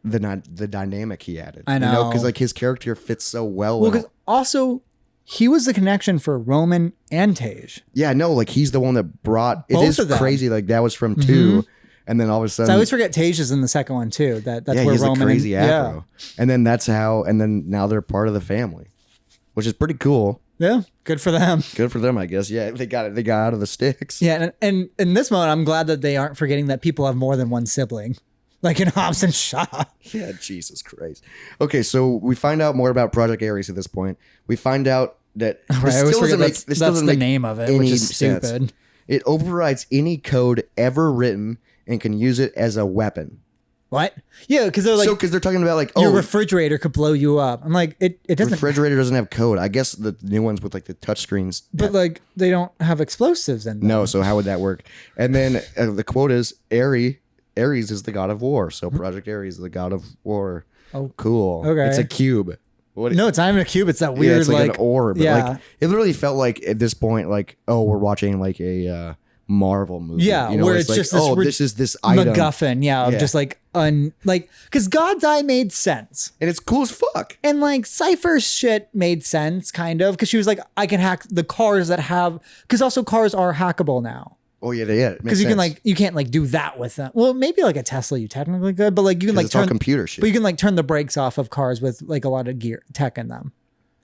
the dynamic he added. I know. Because, like, his character fits so well. Well, because also... He was the connection for Roman and Tage. Yeah, no, like he's the one that brought... Both it is of them. Crazy. Like that was from 2. And then all of a sudden... So I always forget Tage is in the second one too. That's where he's Roman... the crazy afro. Yeah. And then and then now they're part of the family. Which is pretty cool. Yeah, good for them. Good for them, I guess. Yeah, they got out of the sticks. Yeah, and in this moment, I'm glad that they aren't forgetting that people have more than one sibling. Like in Hobbs and Shaw. Yeah, Jesus Christ. Okay, so we find out more about Project Ares at this point. We find out that I always forget that's the name of it, which is stupid. Sense. It overrides any code ever written and can use it as a weapon. What? Yeah, because they're like, because they're talking about like, your refrigerator could blow you up. I'm like, it doesn't. Refrigerator doesn't have code. I guess the new ones with like the touch screens. But like, they don't have explosives in them. No, so how would that work? And then the quote is, Ares is the god of war. So Project Ares is the god of war. Oh, cool. Okay. It's a cube. No, it's not even a cube. It's that weird, it's like an orb. Yeah. Like, it literally felt like at this point, like, oh, we're watching like a Marvel movie. Yeah, where it's like, just this this is this item. MacGuffin. Yeah, just like because God's Eye made sense, and it's cool as fuck. And like Cypher's shit made sense, kind of, because she was like, I can hack the cars that have, because also cars are hackable now. Oh yeah. Because you can't do that with them. Well, maybe like a Tesla you technically could, but like you can like turn computer shit. But you can like turn the brakes off of cars with like a lot of gear tech in them.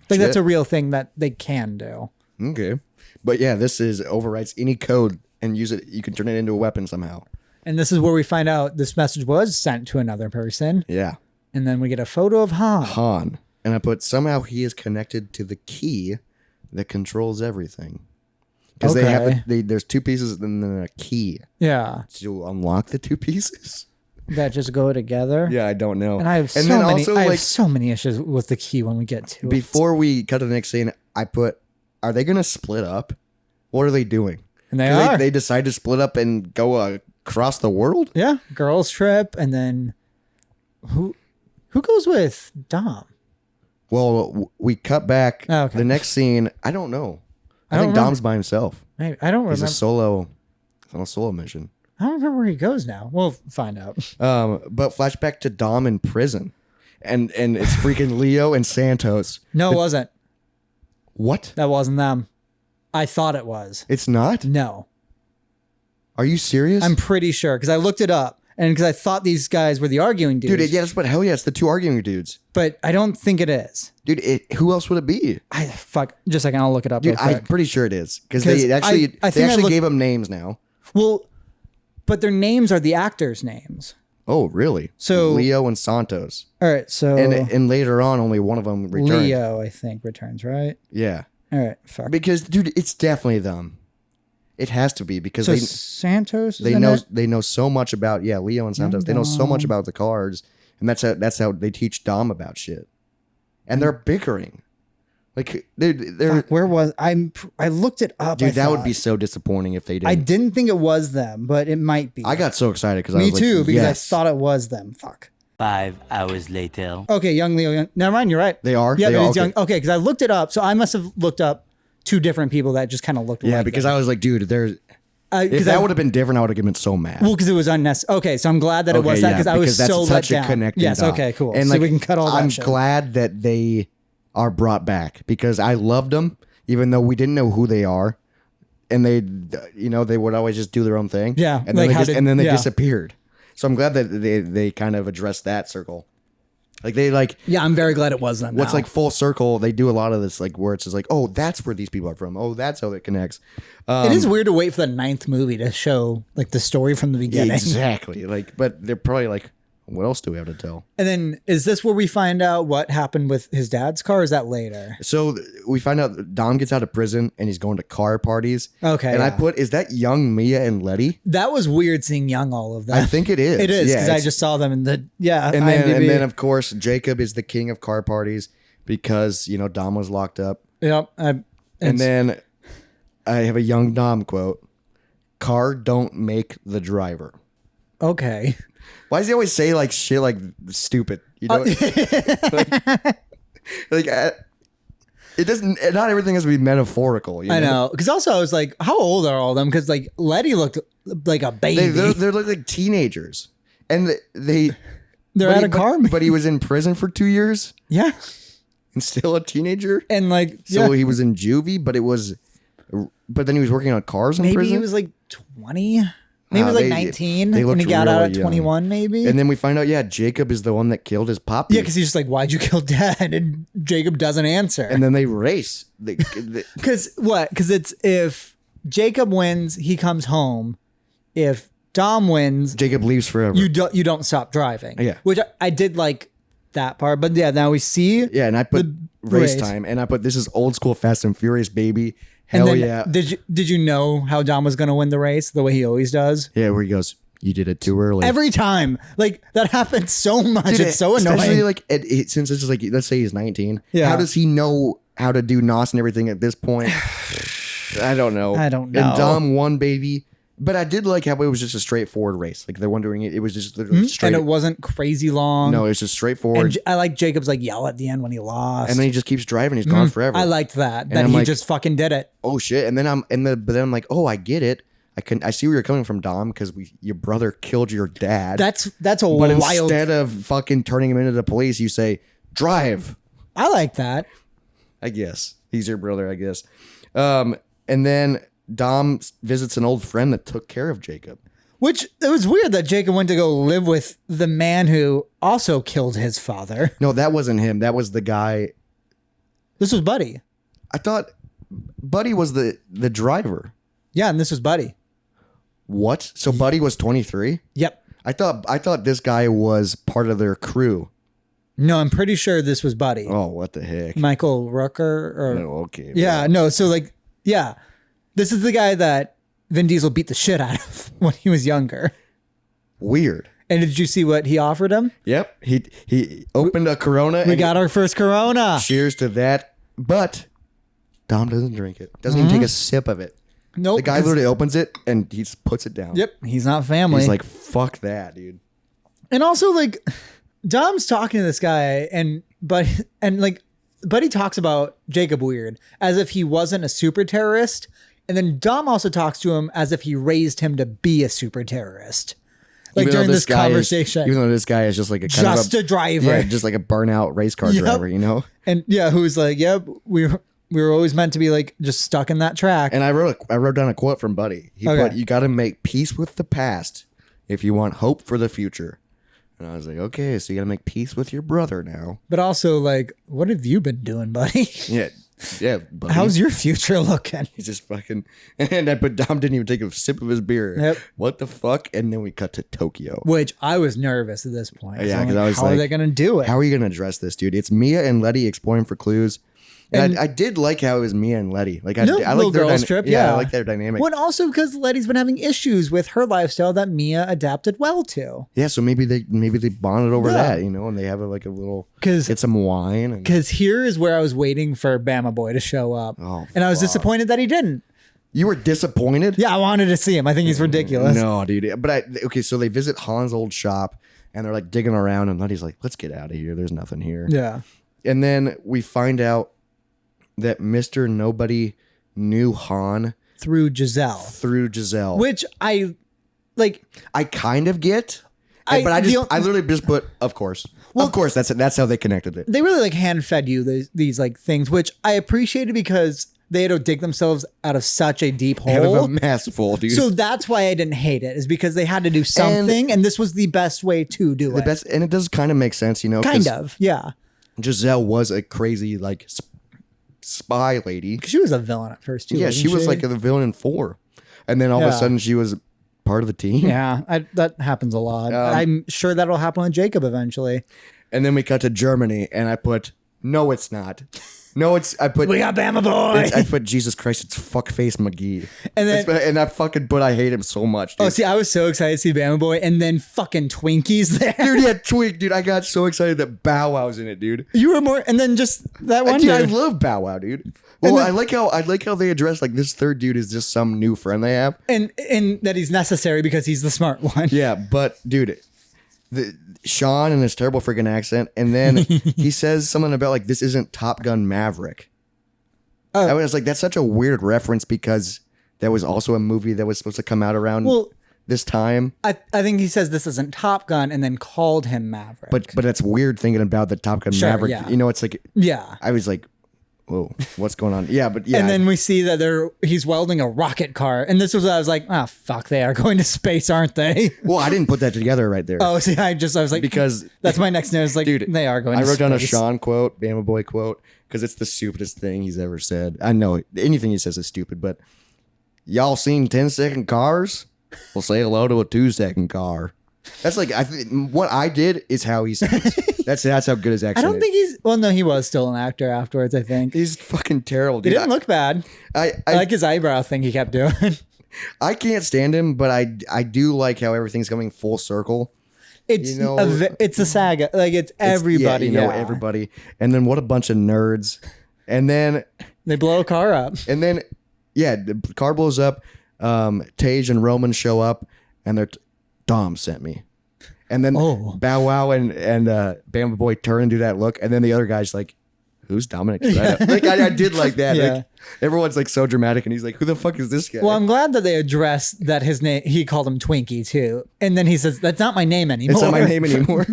Like that's a real thing that they can do. Okay, but yeah, this overwrites any code and use it. You can turn it into a weapon somehow. And this is where we find out this message was sent to another person. Yeah, and then we get a photo of Han. And I put somehow he is connected to the key that controls everything. Because there's 2 pieces and then a key. Yeah. To unlock the 2 pieces. That just go together. Yeah, I don't know. And I have so many issues with the key when we get to it. Before we cut to the next scene, I put, are they going to split up? What are they doing? And they are. They decide to split up and go across the world? Yeah. Girls trip. And then who goes with Dom? Well, we cut back. Oh, okay. The next scene, I don't know. I think Dom's by himself. Maybe. I don't remember. He's on a solo mission. I don't remember where he goes now. We'll find out. But flashback to Dom in prison. And it's freaking Leo and Santos. No, it wasn't. What? That wasn't them. I thought it was. It's not? No. Are you serious? I'm pretty sure because I looked it up and because I thought these guys were the arguing dudes. Dude, yes, but hell yeah, it's the two arguing dudes. But I don't think it is. Dude, who else would it be? Fuck. Just a second, I'll look it up. Dude, I'm pretty sure it is because they actually gave them names now. Well, but their names are the actors' names. Oh, really? So Leo and Santos. All right, so and later on, only one of them returned. Leo, I think, returns, right? Yeah. All right, fuck. Because, dude, it's definitely them. It has to be because Santos. They know so much about Leo and Santos. They know so much about the cards, and that's how they teach Dom about shit. And they're bickering. Like they're fuck, where was I looked it up. Dude, that would be so disappointing if they didn't. I didn't think it was them, but it might be. I got so excited because I was like, too because yes. I thought it was them. Fuck. 5 hours later. Okay, young Leo. Never mind, you're right. They are. Yeah, they are. young. Okay, because I looked it up, so I must have looked up two different people that just kind of looked. Yeah, like because them. I was like, dude, there's. If that would have been different, I would have been so mad. Well, because it was unnecessary. Okay, so I'm glad that it was that because I was so let down. Yes. Dom. Okay. Cool. And so like, we can cut all that. I'm shit. glad that they are brought back because I loved them, even though we didn't know who they are, and they would always just do their own thing. Yeah. And then they disappeared. So I'm glad that they kind of addressed that circle. Like they like. Yeah, I'm very glad it was them. What's like full circle? They do a lot of this like where it's just like, oh, that's where these people are from. Oh, that's how it connects. It is weird to wait for the 9th movie to show like the story from the beginning. Exactly. Like, but they're probably like, what else do we have to tell? And then is this where we find out what happened with his dad's car? Or is that later? So we find out Dom gets out of prison and he's going to car parties. Okay. And I is that young Mia and Letty? That was weird seeing young all of them. I think it is. It is because I just saw them in the And then of course Jacob is the king of car parties because Dom was locked up. Yep. And then I have a young Dom quote: "Car don't make the driver." Okay. Why does he always say like shit like stupid? You know, it doesn't. Not everything has to be metaphorical. I know. Because also I was like, how old are all of them? Because like Letty looked like a baby. They're like teenagers, and they're at a car. But he was in prison for 2 years. Yeah, and still a teenager. And like, so he was in juvie, but then he was working on cars in prison. Maybe he was like 20. Maybe it was like 19 and he got out at 21 young. Maybe. And then we find out, Jacob is the one that killed his poppy. Yeah, because he's just like, why'd you kill dad? And Jacob doesn't answer. And then they race. Because what? Because it's if Jacob wins, he comes home. If Dom wins, Jacob leaves forever. You don't stop driving. Yeah. Which I did like that part. But yeah, now we see. Yeah, and I put race time. And I put, this is old school Fast and Furious, baby. Hell yeah. Did you know how Dom was going to win the race the way he always does? Yeah, where he goes, you did it too early. Every time. Like, that happens so much. Dude, it's so annoying. Especially like, since it's just like, let's say he's 19. Yeah. How does he know how to do NOS and everything at this point? I don't know. And Dom won, baby. But I did like how it was just a straightforward race. Like they're wondering it was just literally straight. And it wasn't crazy long. No, it was just straightforward. And I like Jacob's like yell at the end when he lost. And then he just keeps driving. He's gone forever. I liked that. That he just fucking did it. Oh shit. And then but then I'm like, oh, I get it. I see where you're coming from, Dom, because your brother killed your dad. That's a but wild. Instead of fucking turning him into the police, you say, drive. I like that. I guess. He's your brother, I guess. And then Dom visits an old friend that took care of Jacob. Which, it was weird that Jacob went to go live with the man who also killed his father. No, that wasn't him. That was the guy. This was Buddy. I thought Buddy was the driver. Yeah, and this was Buddy. What? So Buddy was 23? Yep. I thought this guy was part of their crew. No, I'm pretty sure this was Buddy. Oh, what the heck? Michael Rooker? Okay. Yeah, well. no, so like, yeah. This is the guy that Vin Diesel beat the shit out of when he was younger. Weird. And did you see what he offered him? Yep. He opened a Corona. We got our first Corona. Cheers to that. But Dom doesn't drink it. Doesn't even take a sip of it. Nope. The guy literally opens it and he just puts it down. Yep. He's not family. He's like, fuck that, dude. And also like Dom's talking to this guy and like Buddy talks about Jacob weird, as if he wasn't a super terrorist. And then Dom also talks to him as if he raised him to be a super terrorist. Like Even during though this conversation. Even though this guy is just like a kind just of a driver. Yeah, just like a burnout race car driver, you know? And yeah, who's like, yep, we were always meant to be like just stuck in that track. And I wrote down a quote from Buddy. He put, "You got to make peace with the past if you want hope for the future." And I was like, okay, so you got to make peace with your brother now. But also, like, what have you been doing, buddy? Yeah, buddy. How's your future looking? He's just fucking... And Dom didn't even take a sip of his beer. Yep. What the fuck? And then we cut to Tokyo. Which I was nervous at this point. Yeah, because I was how like... are they going to do it? How are you going to address this, dude? It's Mia and Letty exploring for clues. And I did like how it was Mia and Letty. Like I like their girls trip. Yeah, I like their dynamic. Well, also because Letty's been having issues with her lifestyle that Mia adapted well to. Yeah, so maybe they bonded over that, you know, and they have a little get some wine. Because here is where I was waiting for Bama Boy to show up, and I was disappointed that he didn't. You were disappointed? Yeah, I wanted to see him. I think he's ridiculous. No, dude. But okay, so they visit Han's old shop, and they're like digging around, and Letty's like, "Let's get out of here. There's nothing here." Yeah, and then we find out that Mr. Nobody knew Han through Giselle. Which I like. I kind of get. I literally just put, of course. Well, of course, that's how they connected it. They really like hand fed you these like things, which I appreciated because they had to dig themselves out of such a deep hole. Out of a massive hole, dude. So that's why I didn't hate it, is because they had to do something, and this was the best way to do it. And it does kind of make sense, you know. Kind of, yeah. Giselle was a crazy like spy lady. She was a villain at first too. Yeah, she was like the villain in 4, and then all of a sudden she was part of the team. Yeah, that happens a lot. I'm sure that'll happen with Jacob eventually. And then we cut to Germany, and I put, no, it's not. No, I put, we got Bama Boy. I put, Jesus Christ, it's fuckface McGee. And then, and I fucking put, I hate him so much, dude. Oh, see, I was so excited to see Bama Boy, and then fucking Twinkies there. Dude, yeah, Twink, dude. I got so excited that Bow Wow's in it, dude. You were more, and then just that one dude. I love Bow Wow, dude. Well, I like how they address like this third dude is just some new friend they have, and that he's necessary because he's the smart one. Yeah, but dude, Sean and his terrible freaking accent, and then he says something about like this isn't Top Gun Maverick. I was like, that's such a weird reference because that was also a movie that was supposed to come out around this time. I think he says this isn't Top Gun and then called him Maverick. But that's weird thinking about the Top Gun Maverick. Yeah. You know, it's like, yeah. I was like, whoa, what's going on? Yeah, but yeah. And then we see that he's welding a rocket car. And this was, I was like, oh, fuck, they are going to space, aren't they? Well, I didn't put that together right there. Oh, see, I was like, because that's my next note. It's like, dude, they are going to space. I wrote down a Sean quote, Bama Boy quote, because it's the stupidest thing he's ever said. I know anything he says is stupid, but y'all seen 10-second cars? Well, say hello to a 2-second car. That's like, what I did is how he says. That's how good his accent is. I don't think no, he was still an actor afterwards, I think. He's fucking terrible, dude. He didn't look bad. I like his eyebrow thing he kept doing. I can't stand him, but I do like how everything's coming full circle. It's it's a saga. Like it's everybody. Everybody. And then what a bunch of nerds. And then they blow a car up. And then the car blows up. Tage and Roman show up, and they're Dom sent me. And then Bow Wow and Bama Boy turn and do that look, and then the other guy's like, "Who's Dominic Toretto?" Like I did like that. Yeah. Like, everyone's like so dramatic, and he's like, "Who the fuck is this guy?" Well, I'm glad that they addressed that his name. He called him Twinkie too, and then he says, "That's not my name anymore." It's not my name anymore.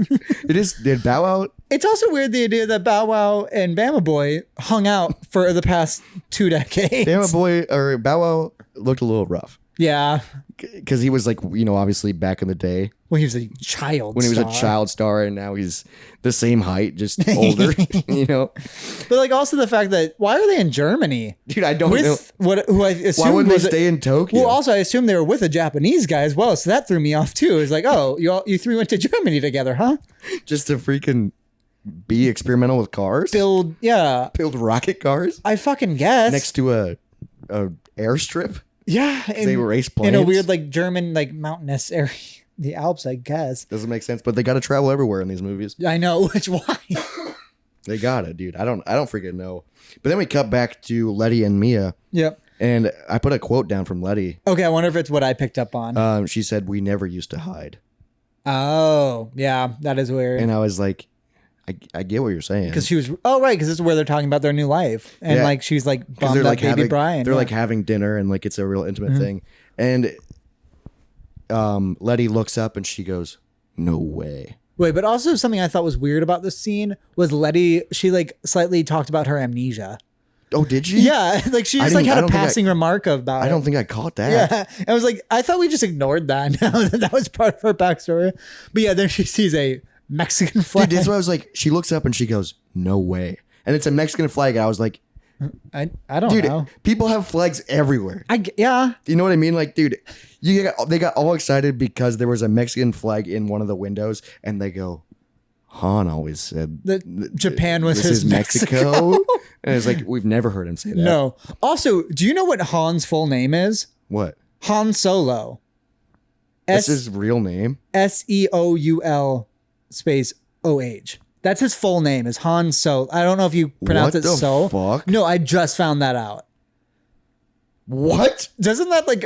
It is. Did Bow Wow? It's also weird the idea that Bow Wow and Bama Boy hung out for the past 2 decades. Bow Wow looked a little rough. Yeah. Because he was like, obviously back in the day. When he was a child When he was a child star, and now he's the same height, just older, But like also the fact that, why are they in Germany? Dude, I don't know. Who I assumed why wouldn't they stay in Tokyo? Well, also I assumed they were with a Japanese guy as well, so that threw me off too. It's like, oh, you three went to Germany together, huh? Just to freaking be experimental with cars? Build rocket cars? I fucking guess. Next to a airstrip? Yeah, they race planes in a weird like German like mountainous area, the Alps, I guess. Doesn't make sense, but they got to travel everywhere in these movies. I know, which why? They got it, dude. I don't freaking know. But then we cut back to Letty and Mia. Yep. And I put a quote down from Letty. Okay, I wonder if it's what I picked up on. She said, "We never used to hide." Oh, yeah, that is weird. And I was like, I get what you're saying. Because she was, right, because this is where they're talking about their new life. And like, she's like bummed up baby Brian. They're like having dinner and like it's a real intimate thing. And Letty looks up and she goes, no way. Wait, but also something I thought was weird about this scene was Letty, she like slightly talked about her amnesia. Oh, did she? Yeah, like she just like had a passing remark about it. I don't think I caught that. Yeah, I was like, I thought we just ignored that. No, that was part of her backstory. But yeah, then she sees a Mexican flag. Dude, that's why I was like, she looks up and she goes, no way. And it's a Mexican flag. And I was like, I don't know. People have flags everywhere. Yeah. You know what I mean? Like, dude, they got all excited because there was a Mexican flag in one of the windows, and they go, Han always said that Japan was his Mexico. And it's like, we've never heard him say that. No. Also, do you know what Han's full name is? What? Han Solo. That's his real name? SEOUL space OH. That's his full name is Han Solo. I don't know if you pronounce it so. Fuck? No, I just found that out. What? Doesn't that like...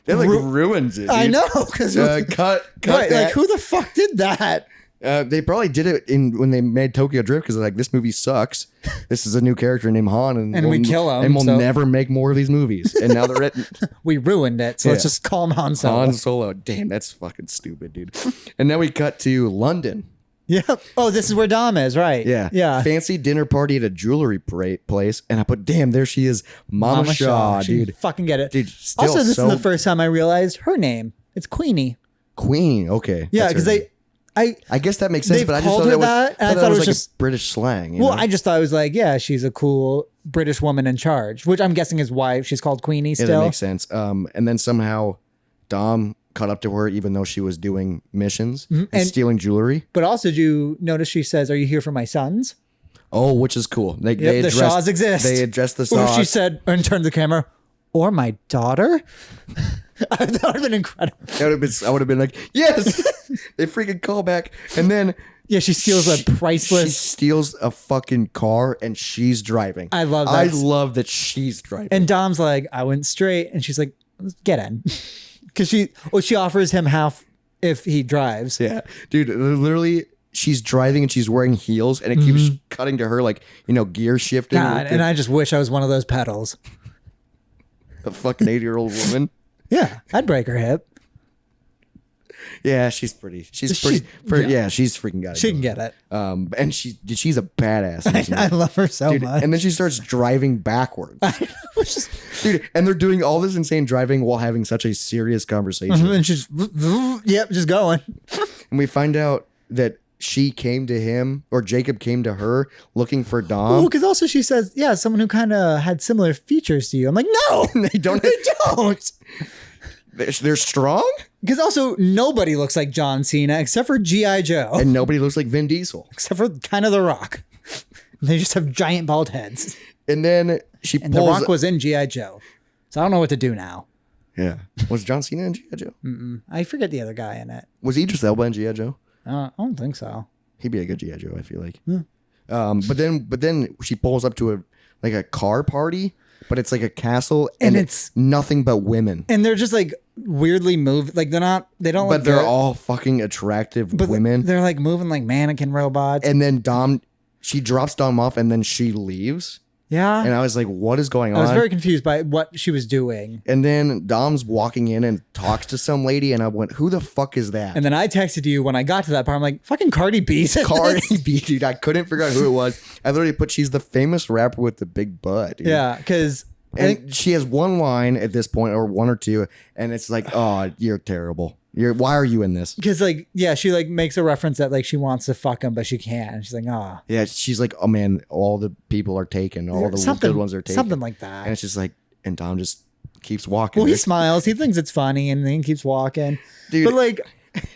That like ruins it, dude. I know. Because cut right, that. like who the fuck did that? They probably did it when they made Tokyo Drift because they're like, this movie sucks. This is a new character named Han, and we kill him, and we'll never make more of these movies. And now they're written. We ruined it, so let's just call him Han Solo. Han Solo. Damn, that's fucking stupid, dude. And now we cut to London. Yeah. Oh, this is where Dom is, right? Yeah. Yeah. Fancy dinner party at a jewelry place, and I put, damn, there she is, Mama Shaw, dude. Fucking get it. Dude, also, this is the first time I realized her name. It's Queenie. Queen. Okay. Yeah, because I guess that makes sense, but I just thought I thought it was like just a British slang. Well, I just thought it was like, yeah, she's a cool British woman in charge, which I'm guessing is why she's called Queenie still. Yeah, that makes sense. And then somehow Dom caught up to her even though she was doing missions and stealing jewelry. But also, did you notice she says, "Are you here for my sons?" Oh, which is cool. The Shaws exist. They addressed the Or Shaws. she said, and turned the camera, or my daughter? That would have been incredible. I would have been like, yes! They freaking call back. And then... Yeah, she steals a priceless... She steals a fucking car and she's driving. I love that. I love that she's driving. And Dom's like, I went straight. And she's like, get in. Because she offers him half if he drives. Yeah. Dude, literally... She's driving and she's wearing heels and it keeps cutting to her like, gear shifting. God, and I just wish I was one of those pedals. A fucking 80-year-old woman. Yeah, I'd break her hip. Yeah, she's pretty. She's freaking got it. She can get it. And she's a badass. I love her so much. And then she starts driving backwards. Dude, and they're doing all this insane driving while having such a serious conversation. And she's just going. And we find out that she came to him, or Jacob came to her looking for Dom. Oh, because also she says, yeah, someone who kind of had similar features to you. I'm like, no, they don't. They don't. They're strong? Because also nobody looks like John Cena except for G.I. Joe. And nobody looks like Vin Diesel. Except for kind of The Rock. They just have giant bald heads. And then And The Rock was in G.I. Joe. So I don't know what to do now. Yeah. Was John Cena in G.I. Joe? I forget the other guy in it. Was Idris Elba in G.I. Joe? I don't think so. He'd be a good G.I. Joe, I feel like. But then she pulls up to a car party, but it's like a castle and it's nothing but women. And they're just like weirdly moved. Like they don't But they're all fucking attractive women. They're like moving like mannequin robots. And then she drops Dom off and then she leaves. Yeah. And I was like, what is going on? I was very confused by what she was doing. And then Dom's walking in and talks to some lady, and I went, who the fuck is that? And then I texted you when I got to that part. I'm like, fucking Cardi B. Cardi B, dude. I couldn't figure out who it was. I literally put, she's the famous rapper with the big butt, dude. Yeah, because... And she has one line at this point, or one or two, and it's like, oh, you're terrible. Why are you in this? Because she like makes a reference that like she wants to fuck him, but she can't. And she's like, oh. Yeah, she's like, oh man, all the people are taken. All the good ones are taken. Something like that. And it's just like, and Dom just keeps walking. Well, he smiles. He thinks it's funny, and then he keeps walking. Dude. But like,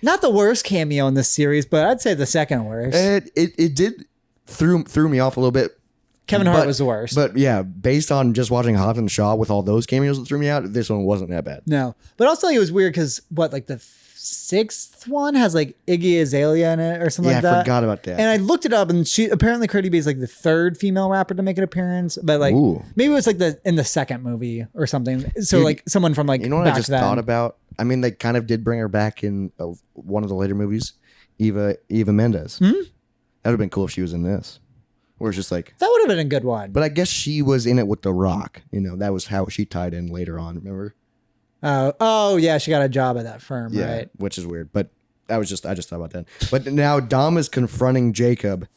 not the worst cameo in this series, but I'd say the second worst. It did threw me off a little bit. Kevin Hart was the worst. But yeah, based on just watching Hobbs and Shaw with all those cameos that threw me out, this one wasn't that bad. No. But also it was weird because like the sixth one has like Iggy Azalea in it or something like that. Yeah, I forgot about that. And I looked it up and apparently Cardi B is like the third female rapper to make an appearance. But like maybe it was like in the second movie or something. So like someone from like you know what I just thought about? I mean, they kind of did bring her back in one of the later movies, Eva Mendes. That would have been cool if she was in this. Where it's just like... That would have been a good one. But I guess she was in it with The Rock. You know, that was how she tied in later on, remember? Oh, yeah, she got a job at that firm, Yeah, right? which is weird. But I just thought about that. But now Dom is confronting Jacob,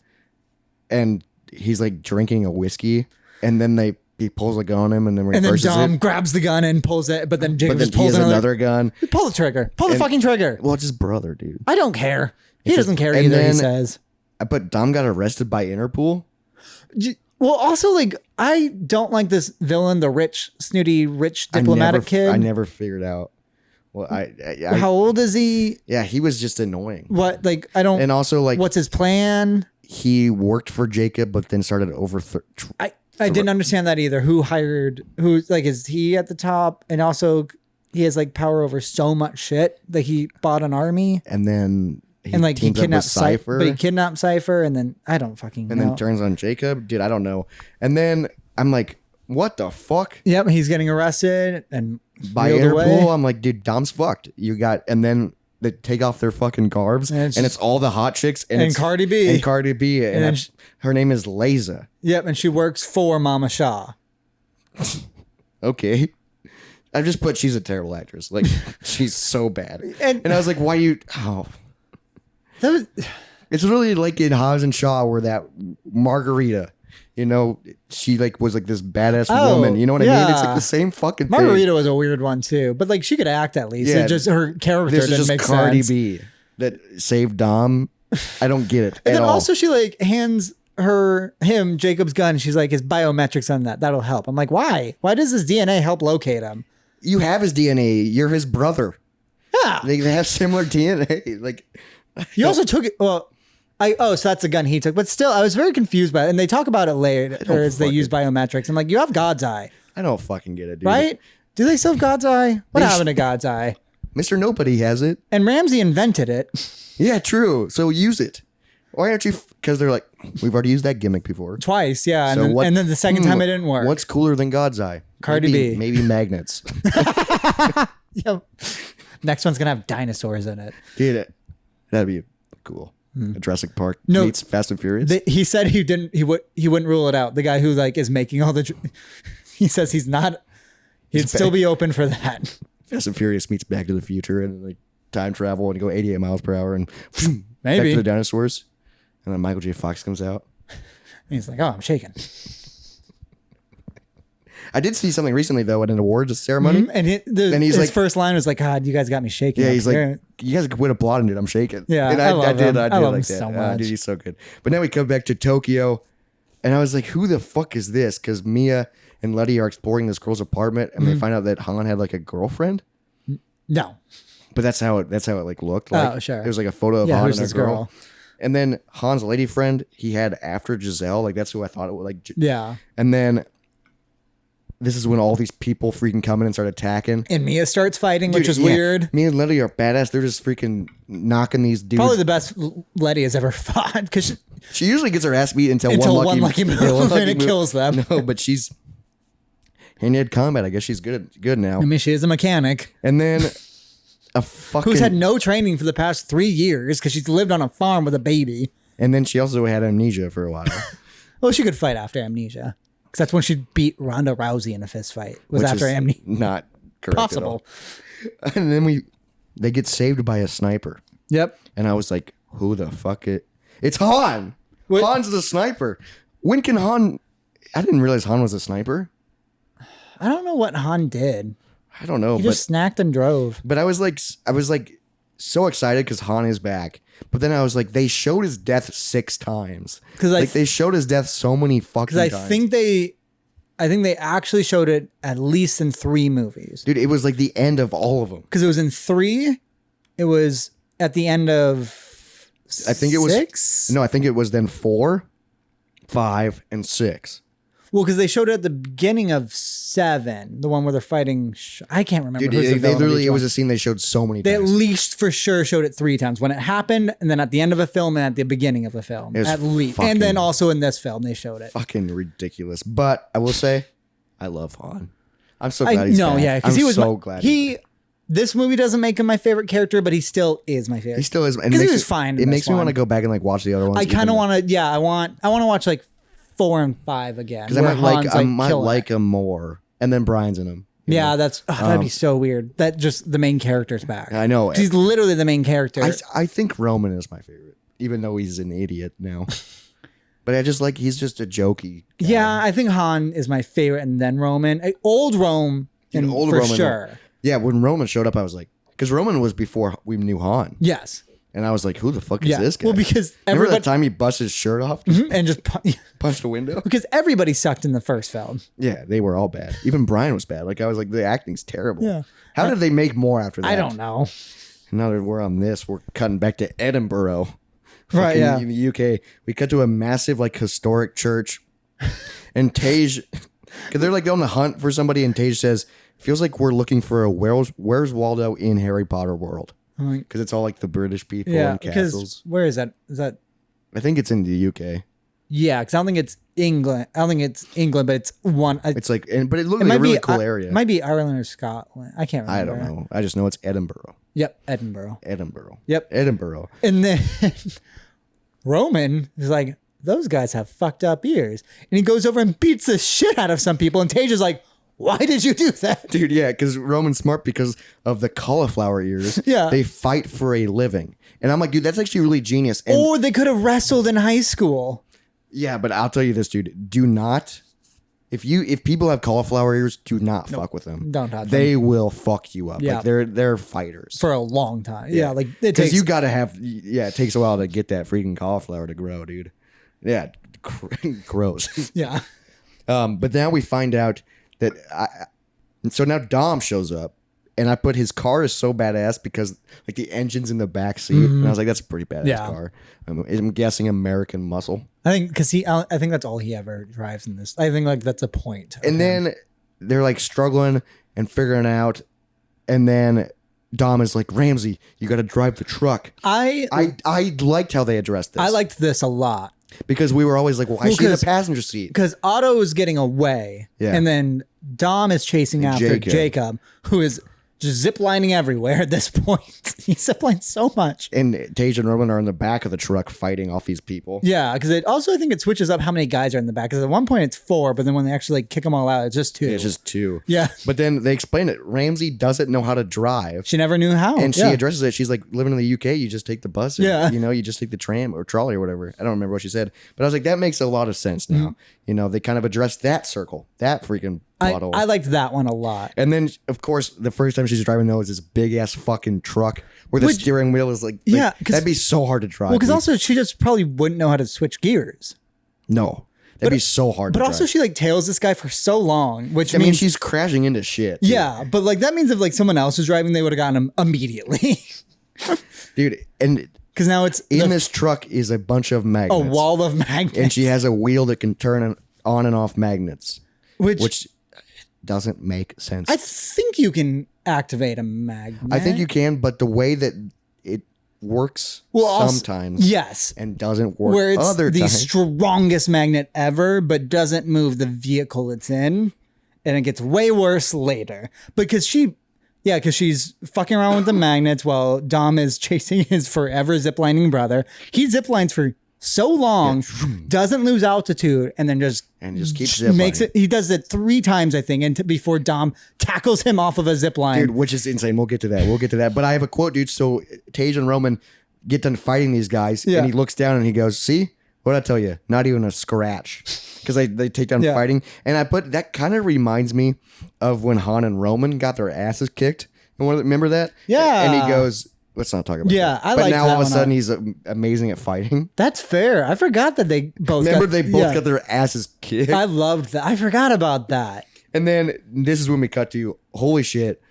and he's like drinking a whiskey, and then he pulls a gun on him, and then reverses it. And then Dom grabs the gun and pulls it, but then Jacob just he pulls has another gun. Pull the trigger. Pull the fucking trigger. Well, it's his brother, dude. I don't care. He It's doesn't just- care and either, he then- says. But Dom got arrested by Interpol. Well, also, like, I don't like this villain, the snooty, rich diplomatic kid. I never figured out. Well, How old is he? Yeah, he was just annoying. What, like, I don't... And also, like... What's his plan? He worked for Jacob, but then started I didn't understand that either. Is he at the top? And also, he has, like, power over so much shit. Like, he bought an army. And then... He kidnapped Cypher. But he kidnapped Cypher, and then I don't fucking know. And then turns on Jacob. Dude, I don't know. And then I'm like, what the fuck? Yep, he's getting arrested and By wheeled Interpol, away. I'm like, dude, Dom's fucked. And then they take off their fucking garbs, and it's all the hot chicks and it's Cardi B. And Cardi B. And then her name is Layza. Yep, and she works for Mama Shaw. Okay. I just put she's a terrible actress. Like, she's so bad. And I was like, why you... Oh... It's really like in Hobbs and Shaw where that Margarita, you know, she like was like this badass woman. You know what I mean? It's like the same fucking thing. Margarita was a weird one too, but like she could act at least. Yeah. It just her character This is didn't just make Cardi sense. B that saved Dom. I don't get it. And then all. also she like hands him Jacob's gun. She's like, his biometrics on that'll help. I'm like, why? Why does his DNA help locate him? You have his DNA. You're his brother. Yeah, They have similar DNA. Like. you also took it. Well, so that's the gun he took. But still, I was very confused by it. And they talk about it later as they use biometrics. I'm like, you have God's eye, I don't fucking get it, dude. right? Do they still have God's eye? What happened to God's eye? Mr. Nobody has it. And Ramsey invented it. Yeah, true. So use it. Why aren't you? Because they're like, we've already used that gimmick before. Twice, yeah. So And then the second time it didn't work. What's cooler than God's eye? Cardi B. Maybe magnets. Yep. Next one's going to have dinosaurs in it. Dude, that'd be cool. Jurassic Park No. meets Fast and Furious. He said he wouldn't rule it out. The guy who like is making all the, he says he'd still be open for that. Fast and Furious meets Back to the Future and like time travel and go 88 miles per hour and back Maybe. to the dinosaurs. And then Michael J. Fox comes out. And he's like, oh, I'm shaking. I did see something recently though at an awards ceremony. And his like- first line was like, God, you guys got me shaking. Yeah, up he's like, here." you guys quit applauding, dude. I'm shaking. Yeah, and I love him. I did I love like him that. so much. Dude, he's so good. But now we come back to Tokyo, and I was like, who the fuck is this? Because Mia and Letty are exploring this girl's apartment, and they find out that Han had like a girlfriend. No. But that's how it like looked. Like, Oh, sure. It was like a photo of Yeah, Han who's and a this girl. girl? And then Han's lady friend he had after Giselle. Like that's who I thought it would like. Yeah. And then this is when all these people freaking come in and start attacking. And Mia starts fighting, which is yeah, weird. Me and Letty are badass. They're just freaking knocking these dudes. Probably the best Letty has ever fought because She usually gets her ass beat until one lucky move and it kills them. No, but she's hand-to-hand combat. I guess she's good now. I mean, she is a mechanic And then a fucking who's had no training for the past 3 years because she's lived on a farm with a baby. and then she also had amnesia for a while. Well, she could fight after amnesia because that's when she beat Ronda Rousey in a fist fight. Was which after is amnesia not correct possible? At all. And then they get saved by a sniper. Yep. And I was like, who the fuck it's Han. What? Han's the sniper. When can Han I didn't realize Han was a sniper. I don't know what Han did. I don't know, He but just snacked and drove. But I was like so excited because Han is back. But then I was like, they showed his death 6 times. Because they showed his death so many fucking times. I think they actually showed it at least in 3 movies. Dude, it was like the end of all of them. Because it was in 3. It was at the end of I think it was 6. No, I think it was then 4, 5, and 6. Well, because they showed it at the beginning of 7, the one where they're fighting. I can't remember. Dude, who's the they villain of literally each it was one. a scene they showed so many They at times. least for sure showed it 3 times when it happened, and then at the end of a film, and at the beginning of a film, It was at least, and then also in this film they showed it. Fucking ridiculous. But I will say, I love Han. I'm so glad he's back. because I'm he was so glad. he This movie doesn't make him my favorite character, but he still is my favorite. He still is. Because he was fine. It makes me want to go back and like watch the other ones. I kind of want to. Yeah, I want to watch like 4 and 5 again. Because I might like him more, and then Brian's in him. Yeah, that'd be so weird. That just the main character's back. I know. He's literally the main character. I think Roman is my favorite, even though he's an idiot now. But I just like he's just a jokey guy. Yeah, I think Han is my favorite, and then Roman. Old Rome, for Roman, sure. Yeah, when Roman showed up, I was like, because Roman was before we knew Han. Yes. And I was like, who the fuck is this guy? Well, because remember that time he busted his shirt off and just punched a window? Because everybody sucked in the first film. Yeah, they were all bad. Even Brian was bad. Like I was like, the acting's terrible. Yeah. How did they make more after that? I don't know. Now that we're on this, we're cutting back to Edinburgh. Right, yeah. In the UK. We cut to a massive, like, historic church. And Tage, because they're like on the hunt for somebody, and Tage says, feels like we're looking for a Where's Waldo in Harry Potter world. Because it's all like the British people and castles. Where is that? Is that? I think it's in the UK. Yeah, because I don't think it's England. I don't think it's England, but it's one. It's like, but it looks like a really cool area. It might be Ireland or Scotland. I can't remember. I don't know. I just know it's Edinburgh. Yep, Edinburgh. Yep, Edinburgh. And then Roman is like, those guys have fucked up ears. And he goes over and beats the shit out of some people. And Tage is like, why did you do that? Dude, yeah, because Roman's smart because of the cauliflower ears. Yeah. They fight for a living. And I'm like, dude, that's actually really genius. And or they could have wrestled in high school. Yeah, but I'll tell you this, dude. Do not, if people have cauliflower ears, do not fuck with them. Don't touch them. They will fuck you up. Yeah. Like they're fighters. For a long time. Yeah, like it Because takes... you got to have, it takes a while to get that freaking cauliflower to grow, dude. Yeah, gross. Yeah. But now we find out that so now Dom shows up, and I put his car is so badass because like the engine's in the back seat, and I was like, that's a pretty badass car. I'm guessing American muscle. I think because I think that's all he ever drives in this. I think like that's a point. And then they're like struggling and figuring out, and then Dom is like, Ramsey, you got to drive the truck. I liked how they addressed this. I liked this a lot. Because we were always like, why is she in the passenger seat? Because Otto is getting away. Yeah. And then Dom is chasing after Jacob, who is just ziplining everywhere at this point. He ziplines so much. And Tage and Roman are in the back of the truck fighting off these people. Yeah, because it also, I think it switches up how many guys are in the back. Because at one point it's 4, but then when they actually like kick them all out, it's just 2. Yeah, it's just 2. Yeah. But then they explain it. Ramsey doesn't know how to drive. She never knew how. And she addresses it. She's like, living in the UK, you just take the bus. Or, yeah. You just take the tram or trolley or whatever. I don't remember what she said. But I was like, that makes a lot of sense now. They kind of addressed that circle, that freaking plot hole. I liked that one a lot. And then, of course, the first time she's driving, though, is this big-ass fucking truck where the steering wheel is like that'd be so hard to drive. Well, because also she just probably wouldn't know how to switch gears. No. That'd be so hard to drive. But also she like tails this guy for so long, which I mean she's crashing into shit. Dude. Yeah, but like that means if like someone else was driving, they would have gotten him immediately. Dude, and because now it's in this truck is a bunch of magnets. A wall of magnets. And she has a wheel that can turn on and off magnets. Which doesn't make sense. I think you can activate a magnet. I think you can, but the way that it works sometimes yes, and doesn't work where it's other the times. strongest magnet ever, but doesn't move the vehicle it's in, and it gets way worse later because she's fucking around with the magnets while Dom is chasing his forever ziplining brother. He ziplines for so long, doesn't lose altitude, and then just keeps ziplining. Makes it. He does it 3 times, I think, and before Dom tackles him off of a zip line, dude, which is insane. We'll get to that. But I have a quote, dude. So Tage and Roman get done fighting these guys, and he looks down and he goes, "See what I tell you? Not even a scratch." Because they take down fighting, and I put that kind of reminds me of when Han and Roman got their asses kicked. Remember that? Yeah. And he goes, let's not talk about that. But now all of a sudden he's amazing at fighting. That's fair. I forgot that they both got their asses kicked. I loved that. I forgot about that. And then this is when we cut to, holy shit,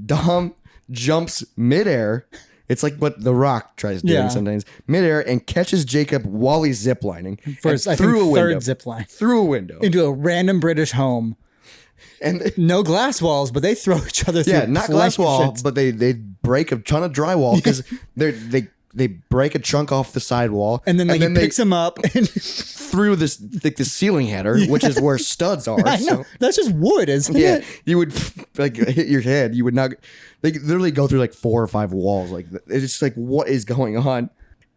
Dom jumps midair. It's like what The Rock tries doing sometimes. Midair and catches Jacob while he's ziplining. First, I think third zipline. Through a window. Into a random British home. And no glass walls, but they throw each other through. Yeah, not glass wall, but they break a ton of drywall because they they break a chunk off the sidewall, and then he picks him up and through this like the ceiling header, which is where studs are. I know. That's just wood, isn't it? You would like hit your head. You would not. They literally go through like 4 or 5 walls. Like it's just like, what is going on?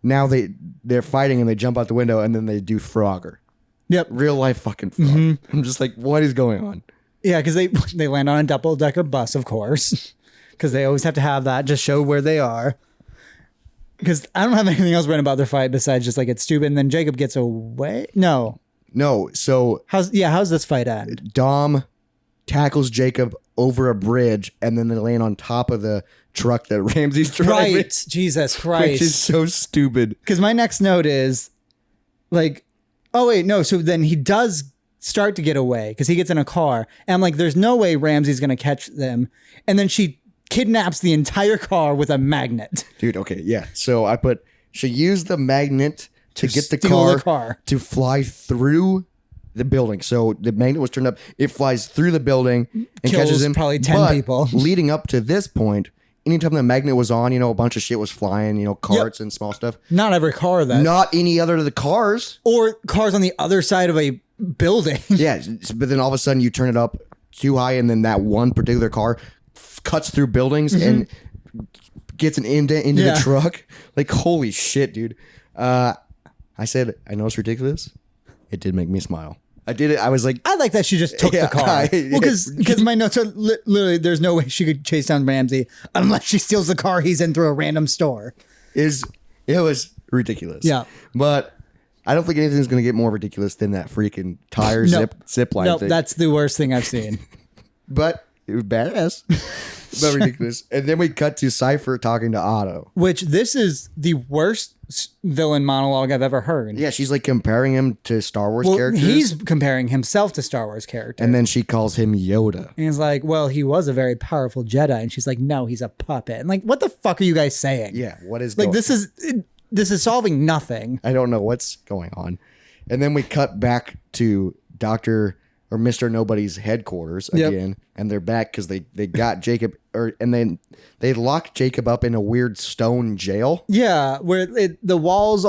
Now they're fighting and they jump out the window and then they do Frogger. Yep, real life fucking Frog. I'm just like, what is going on? Yeah, because they land on a double-decker bus, of course, because they always have to have that, just show where they are. Because I don't have anything else written about their fight besides just like it's stupid. And then Jacob gets away. No. So how's this fight end? Dom tackles Jacob over a bridge, and then they land on top of the truck that Ramsey's driving. Right, Jesus Christ, which is so stupid. Because my next note is like, oh wait, no. So then he does start to get away because he gets in a car, and I'm like, there's no way Ramsey's gonna catch them. And then she kidnaps the entire car with a magnet. Dude, okay, yeah. So I put, she used the magnet to get the car to fly through the building. So the magnet was turned up. It flies through the building and catches him. Probably 10 people. Leading up to this point, anytime the magnet was on, a bunch of shit was flying, carts and small stuff. Not every car, though. Not any other of the cars. Or cars on the other side of a building. Yeah, but then all of a sudden you turn it up too high, and then that one particular car cuts through buildings and gets an indent into the truck. Like, holy shit, dude. I said, I know it's ridiculous. It did make me smile. I did it. I was like, I like that she just took the car. Because my notes are literally, there's no way she could chase down Ramsey unless she steals the car he's in through a random store. It was ridiculous. Yeah. But I don't think anything's going to get more ridiculous than that freaking tire zip line thing. That's the worst thing I've seen. But it was badass. But ridiculous. And then we cut to Cypher talking to Otto. Which this is the worst villain monologue I've ever heard. Yeah, she's like comparing him to Star Wars characters. He's comparing himself to Star Wars characters. And then she calls him Yoda. And he's like, well, he was a very powerful Jedi. And she's like, no, he's a puppet. And like, what the fuck are you guys saying? Yeah, what is like, this is solving nothing. I don't know what's going on. And then we cut back to Mr. Nobody's headquarters again, and they're back because they got Jacob, and then they locked Jacob up in a weird stone jail. Yeah, where the walls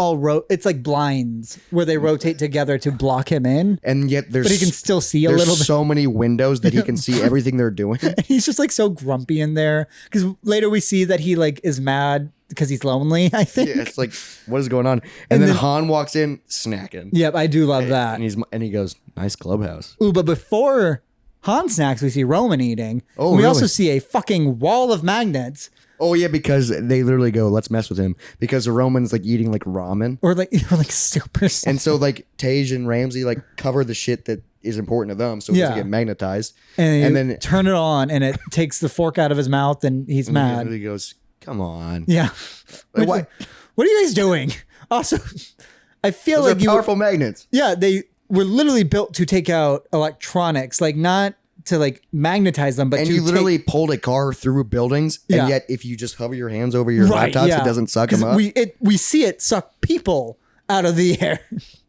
it's like blinds where they rotate together to block him in, and yet but he can still see a little bit. So many windows that he can see everything they're doing. And he's just like so grumpy in there because later we see that he like is mad because he's lonely, I think. Yeah, it's like, what is going on? And then Han walks in snacking. Yep, I do love that. And he goes, nice clubhouse. Ooh, but before Han snacks, we see Roman eating. Oh, we also see a fucking wall of magnets. Oh, yeah, because they literally go, let's mess with him. Because the Roman's like eating like ramen. Or like super sad. And so like Tage and Ramsey like cover the shit that is important to them so it doesn't get magnetized. And then turn it on and it takes the fork out of his mouth and he's mad. And he goes, come on. Yeah. Like, what are you guys doing? Also, I feel Those like are powerful magnets. Yeah, they were literally built to take out electronics, like not to like magnetize them, but and you literally pulled a car through buildings, and yet if you just hover your hands over your laptops, it doesn't suck them up. We see it suck people out of the air.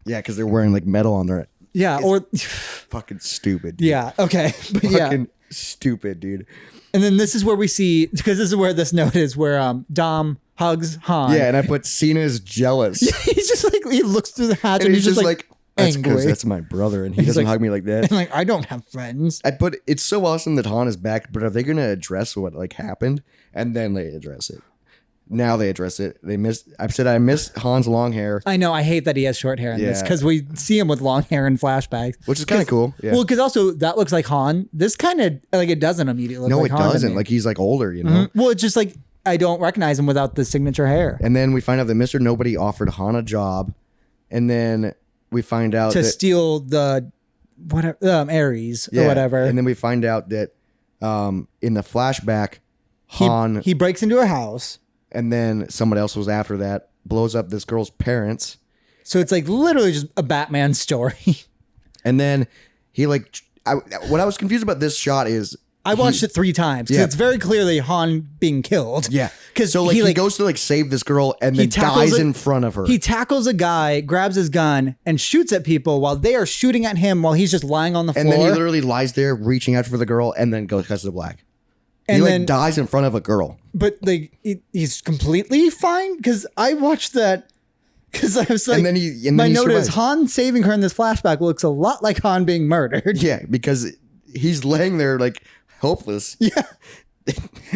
Yeah, because they're wearing like metal on their. Yeah, or fucking stupid. Dude. Yeah. Okay. But fucking stupid, dude. And then this is where we see, because this is where this note is, where Dom hugs Han. Yeah, and I put Cena's jealous. Yeah, he's just like, he looks through the hatch and he's just like that's angry. Because that's my brother and he doesn't hug me like that. And like, I don't have friends. I put, it's so awesome that Han is back, but are they going to address what like happened? And then they address it. Now they address it. I've said I miss Han's long hair. I know. I hate that he has short hair in this because we see him with long hair in flashbacks, which is kind of cool. Yeah. Well, because also that looks like Han. This kind of like it doesn't immediately look like Han. No, it doesn't. Like he's like older, you know. Mm-hmm. Well, it's just like I don't recognize him without the signature hair. And then we find out that Mr. Nobody offered Han a job, and then we find out to steal the whatever Ares or whatever. And then we find out that in the flashback, Han he breaks into a house. And then someone else was after that, blows up this girl's parents. So it's like literally just a Batman story. And then he like, what I was confused about this shot is, I watched it 3 times because it's very clearly Han being killed. Yeah, because so he goes to like save this girl and then dies in front of her. He tackles a guy, grabs his gun, and shoots at people while they are shooting at him while he's just lying on the floor. And then he literally lies there reaching out for the girl and then cuts to black. And he then dies in front of a girl. But like he's completely fine because I watched that because I was like, my note is Han saving her in this flashback looks a lot like Han being murdered. Yeah, because he's laying there like helpless. Yeah.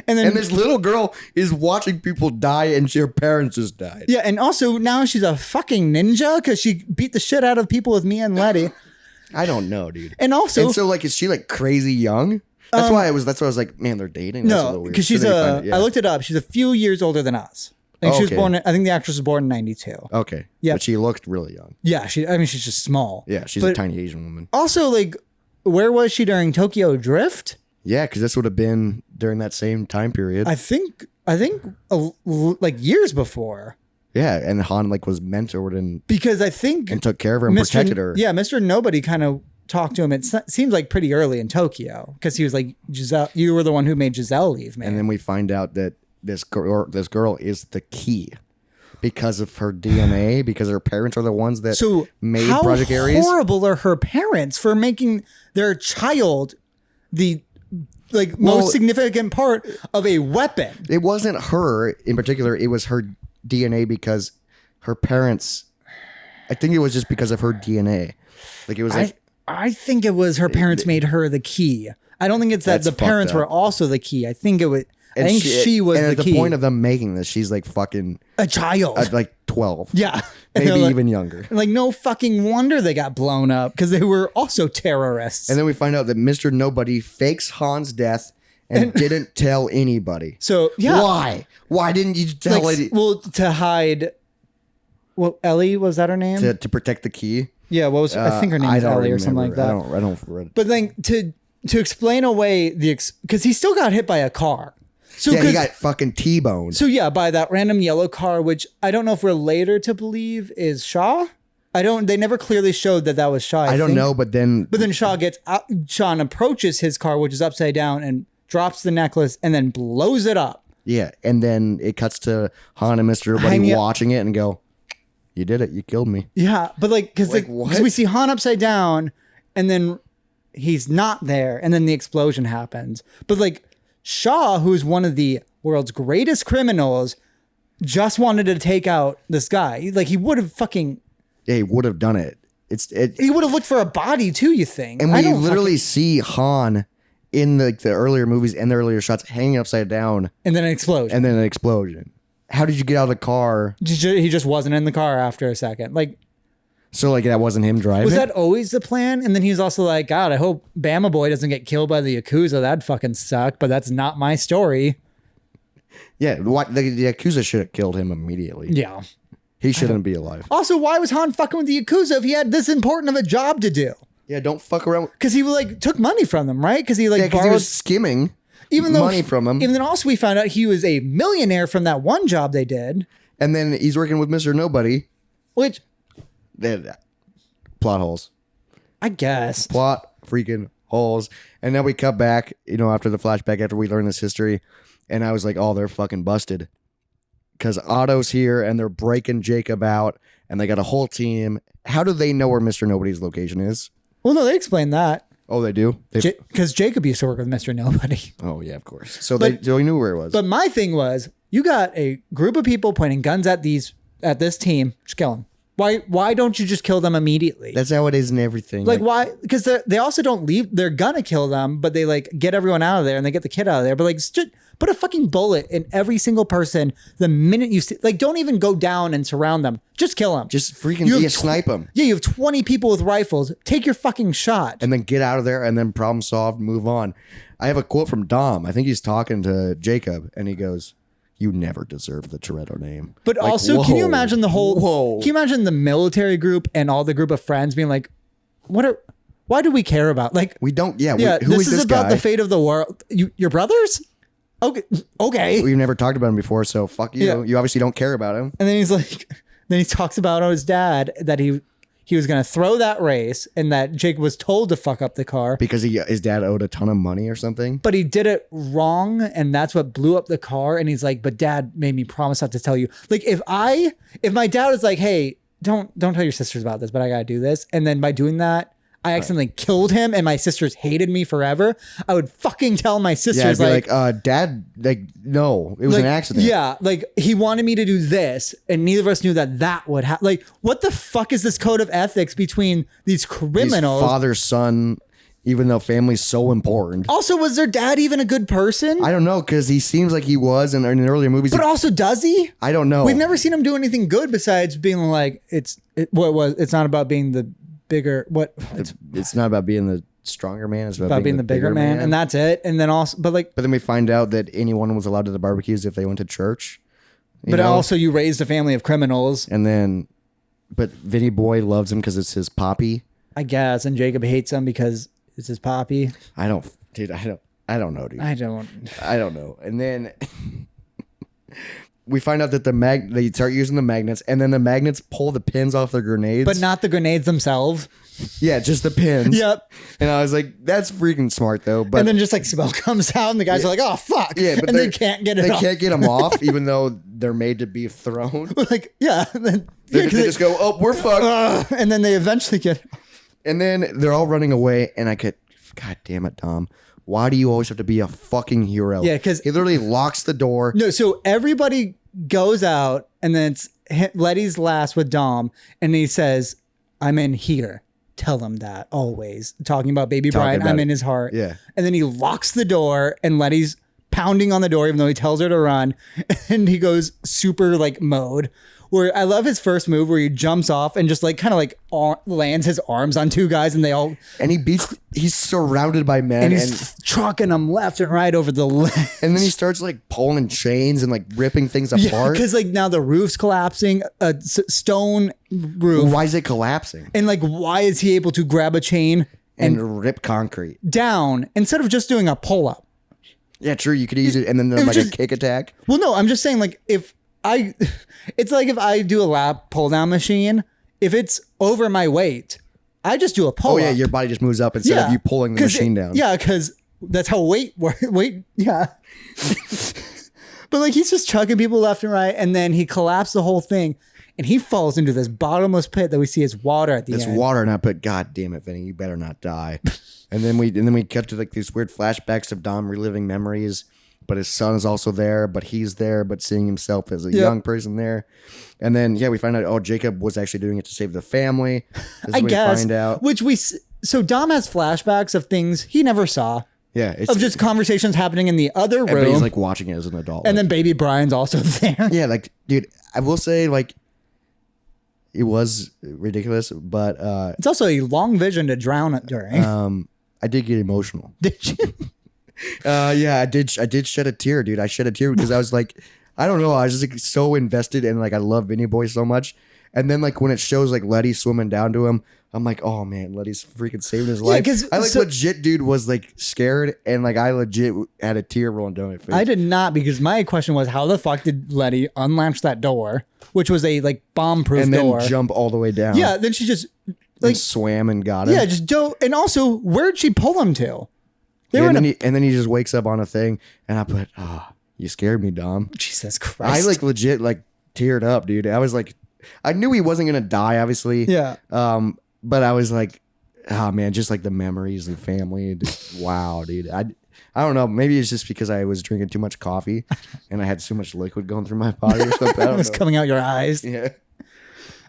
And then this little girl is watching people die and her parents just died. Yeah, and also now she's a fucking ninja because she beat the shit out of people with Mia and Letty. I don't know, dude. And so like, is she like crazy young? That's why I was like, man, they're dating. No, because she's I looked it up. She's a few years older than us. I think she was born. I think the actress was born in 92. Okay. Yeah, but she looked really young. Yeah, she's just small. Yeah, she's a tiny Asian woman. Also, like, where was she during Tokyo Drift? Yeah, because this would have been during that same time period. I think like years before. Yeah, and Han like was mentored and because I think and took care of her and protected her. Yeah, Mr. Nobody kind of talked to him. It seems like pretty early in Tokyo because he was like, Giselle, you were the one who made Giselle leave, man. And then we find out that this girl is the key because of her DNA, because her parents are the ones that made Project Ares. How horrible are her parents for making their child the most significant part of a weapon? It wasn't her in particular. It was her DNA because her parents, I think it was just because of her DNA. Like it was I think it was her parents made her the key. I don't think it's that the parents were also the key. I think it was. I think she was the key. At the point of them making this, she's like fucking a child, like 12. Yeah, maybe even younger. Like no fucking wonder they got blown up because they were also terrorists. And then we find out that Mr. Nobody fakes Han's death and didn't tell anybody. So yeah, why didn't you tell it? Well, to hide. Well, Ellie, was that her name? To protect the key. Yeah, what was I think her name was Ellie or something like that. I don't. But then to explain away because he still got hit by a car. So yeah, he got fucking T-boned. So yeah, by that random yellow car, which I don't know if we're later to believe is Shaw. They never clearly showed that was Shaw. I don't know, but then Shaw gets out. Sean approaches his car, which is upside down, and drops the necklace and then blows it up. Yeah, and then it cuts to Han and Mr. Nobody watching it and go, "You did it. You killed me." Yeah, but because we see Han upside down, and then he's not there, and then the explosion happens. But Shaw, who's one of the world's greatest criminals, just wanted to take out this guy. He would have fucking... Yeah, he would have done it. He would have looked for a body too, you think? And we literally see Han in the earlier movies and the earlier shots hanging upside down. And then an explosion. How did you get out of the car? He just wasn't in the car after a second. So that wasn't him driving? Was that always the plan? And then he's also like, God, I hope Bama Boy doesn't get killed by the Yakuza. That'd fucking suck, but that's not my story. Yeah, the Yakuza should have killed him immediately. Yeah. He shouldn't be alive. Also, why was Han fucking with the Yakuza if he had this important of a job to do? Yeah, don't fuck around. Because he took money from them, right? Because he borrowed... he was skimming money from him. Even then also we found out he was a millionaire from that one job they did. And then he's working with Mr. Nobody. Which... plot holes. I guess. Plot freaking holes. And then we cut back, after the flashback, after we learn this history. And I was like, oh, they're fucking busted. Because Otto's here and they're breaking Jacob out and they got a whole team. How do they know where Mr. Nobody's location is? Well, no, they explained that. Oh, they do? Because Jacob used to work with Mr. Nobody. Oh, yeah, of course. So they knew where it was. But my thing was, you got a group of people pointing guns at this team. Just kill them. Why don't you just kill them immediately? That's how it is in everything. Why? Because they also don't leave. They're gonna kill them, but they get everyone out of there and they get the kid out of there. But just put a fucking bullet in every single person the minute you see. Don't even go down and surround them. Just kill them. Just freaking snipe them. Yeah, you have 20 people with rifles. Take your fucking shot. And then get out of there and then problem solved, move on. I have a quote from Dom. I think he's talking to Jacob and he goes, "You never deserve the Toretto name." But also, can you imagine the whole... Whoa. Can you imagine the military group and all the group of friends being like, why do we care about... we don't... Yeah, who this is this about guy? The fate of the world. Your brothers? Okay. We've never talked about him before, so fuck you. Yeah. You obviously don't care about him. And then he's like... Then he talks about his dad, that he was going to throw that race and that Jake was told to fuck up the car. Because his dad owed a ton of money or something? But he did it wrong and that's what blew up the car. And he's like, but dad made me promise not to tell you. If my dad was like, hey, don't tell your sisters about this, but I got to do this. And then by doing that, I accidentally killed him and my sisters hated me forever, I would fucking tell my sisters like Dad, like, no, it was an accident. Yeah, like he wanted me to do this and neither of us knew that would happen. Like, what the fuck is this code of ethics between these criminals? Father, son, even though family's so important. Also, was their dad even a good person? I don't know, because he seems like he was in earlier movies. But also, does he? I don't know. We've never seen him do anything good besides being like, it's not about being the bigger, it's not about being the stronger man. It's about being the bigger man. And that's it. And then also, but then we find out that anyone was allowed to the barbecues if they went to church. But also you raised a family of criminals. And then, but Vinny Boy loves him because it's his poppy. I guess. And Jacob hates him because it's his poppy. I don't know, dude. I don't know. And then we find out that they start using the magnets, and then the magnets pull the pins off the grenades. But not the grenades themselves. Yeah, just the pins. Yep. And I was like, that's freaking smart, though. But and then just like smoke comes out, and the guys are like, oh, fuck. Yeah, but they can't get it off. They can't get them off, even though they're made to be thrown. Like, yeah. They just go, oh, we're fucked. And then they eventually get... And then they're all running away, and God damn it, Dom. Why do you always have to be a fucking hero? Yeah, because... He literally locks the door. No, so everybody goes out, and then it's Letty's last with Dom, and he says, I'm in here. Tell him that, always. Talking about baby Brian, I'm in his heart. Yeah. And then he locks the door, and Letty's pounding on the door, even though he tells her to run. And he goes super, like, mode. Where I love his first move where he jumps off and just like kind of like lands his arms on two guys and they all... And he's surrounded by men. And he's trucking them left and right over the ledge. And then he starts like pulling chains and like ripping things apart. Yeah, because like now the roof's collapsing, a stone roof. Why is it collapsing? And like why is he able to grab a chain and rip concrete down instead of just doing a pull-up? Yeah, true. You could use it and then like a kick attack. Well, no, I'm just saying like it's like if I do a lap pull down machine, if it's over my weight, I just do a pull up. Oh yeah, your body just moves up instead of you pulling the machine down. Yeah, because that's how weight works. Yeah. But like he's just chucking people left and right, and then he collapsed the whole thing, and he falls into this bottomless pit that we see as water at the end. It's water, and I put, God damn it, Vinny, you better not die. and then we cut to like these weird flashbacks of Dom reliving memories. But his son is also there, but he's there, but seeing himself as a young person there. And then, we find out, Jacob was actually doing it to save the family. I guess. Find out. So Dom has flashbacks of things he never saw. Yeah. Of just conversations happening in the other room. But he's like watching it as an adult. And then baby Brian's also there. Yeah, like, dude, I will say, like, it was ridiculous, but... it's also a long vision to drown during. I did get emotional. Did you? Yeah, I did shed a tear, dude. I shed a tear because I was like, I don't know, I was just like so invested and like I love Vinny Boy so much. And then like when it shows like Letty swimming down to him, I'm like, oh man, Letty's freaking saving his life. I legit, dude, was like scared and like I legit had a tear rolling down my face. I did not, because my question was, how the fuck did Letty unlatch that door, which was a like bomb-proof door, and then jump all the way down? Yeah, then she just like swam and got him. Yeah, just dove. And also, where'd she pull him to? And then he just wakes up on a thing, and I put, you scared me, Dom. Jesus Christ. I like legit like teared up, dude. I was like, I knew he wasn't gonna die, obviously. Yeah. But I was like, oh man, just like the memories and family. Wow, dude. I don't know. Maybe it's just because I was drinking too much coffee, and I had so much liquid going through my body or something. It was coming out your eyes. Yeah.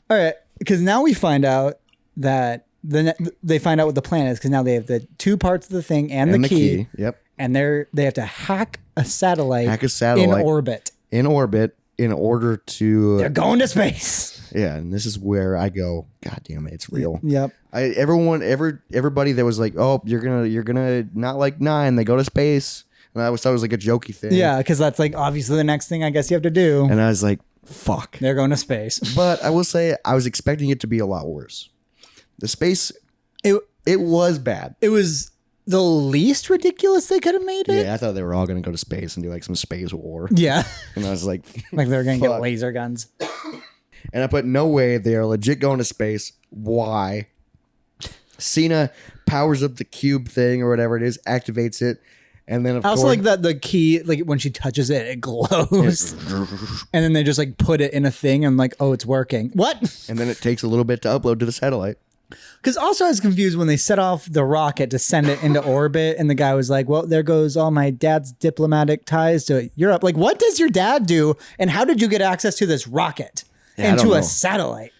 All right, because now we find out that. They find out what the plan is, because now they have the two parts of the thing and the key. Yep. And they have to hack a satellite in orbit in order to... They're going to space. Yeah, and this is where I go, God damn it, it's real. Yep. Everybody that was like, oh, you're gonna not like 9, they go to space. And I always thought it was like a jokey thing. Yeah, because that's like obviously the next thing I guess you have to do. And I was like, fuck. They're going to space. But I will say, I was expecting it to be a lot worse. The space, it was bad. It was the least ridiculous they could have made it. Yeah, I thought they were all going to go to space and do like some space war. Yeah. And I was like... like they were going to get laser guns. And I put, no way, they are legit going to space. Why? Cena powers up the cube thing or whatever it is, activates it. And then, of course... I also like that the key, like when she touches it, it glows. And then they just like put it in a thing and like, oh, it's working. What? And then it takes a little bit to upload to the satellite. Because also I was confused when they set off the rocket to send it into orbit, and the guy was like, well, there goes all my dad's diplomatic ties to Europe. Like, what does your dad do, and how did you get access to this rocket and to a satellite?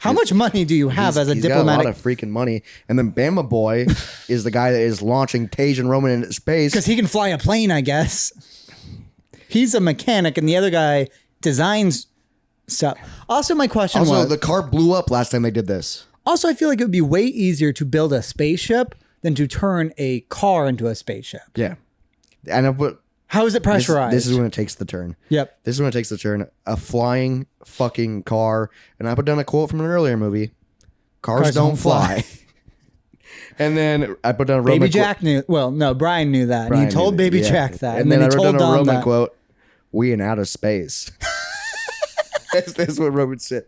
How much money do you have as a diplomatic? Got a lot of freaking money. And then Bama Boy is the guy that is launching Tage and Roman into space. Because he can fly a plane, I guess. He's a mechanic, and the other guy designs stuff. Also, my question was... the car blew up last time they did this. Also, I feel like it would be way easier to build a spaceship than to turn a car into a spaceship. Yeah. And how is it pressurized? This is when it takes the turn. Yep. This is when it takes the turn. A flying fucking car. And I put down a quote from an earlier movie. Cars don't fly. And then I put down a Roman Baby Jack knew. Well, no, Brian knew that. And he told Baby Jack that. And then he told Don a Roman quote. We in outer space. That's what Roman said.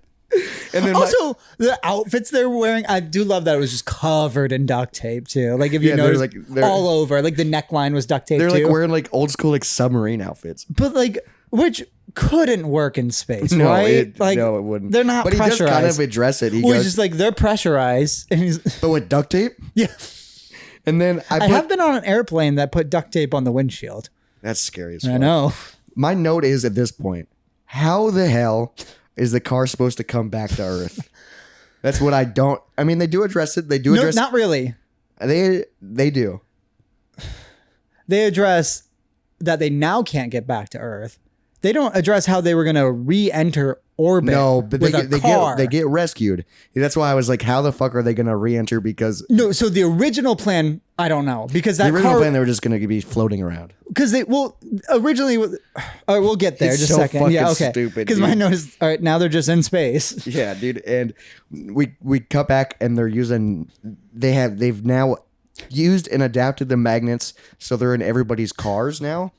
And then also, the outfits they're wearing, I do love that it was just covered in duct tape too. Like if you notice, they're all over. Like the neckline was duct tape. They're like wearing like old school like submarine outfits, but like which couldn't work in space, right? No, it wouldn't. They're not. But pressurized. He does kind of address it. He's just like they're pressurized, and he's but with duct tape. Yeah. And then I have been on an airplane that put duct tape on the windshield. That's scary as fuck. I know. My note is at this point, how the hell is the car supposed to come back to Earth? That's what I don't. I mean, they do address it. They do address. No, not really. They do. They address that they now can't get back to Earth. They don't address how they were going to re-enter orbit. No, but they get rescued. That's why I was like, how the fuck are they going to re-enter? Because no. So the original plan, I don't know, because that the original plan they were just going to be floating around. Because originally, we'll get there. It's just so a second. Fucking yeah, okay. Stupid. Because my note is all right. Now they're just in space. Yeah, dude. And we cut back, and they're using. They've now used and adapted the magnets, so they're in everybody's cars now.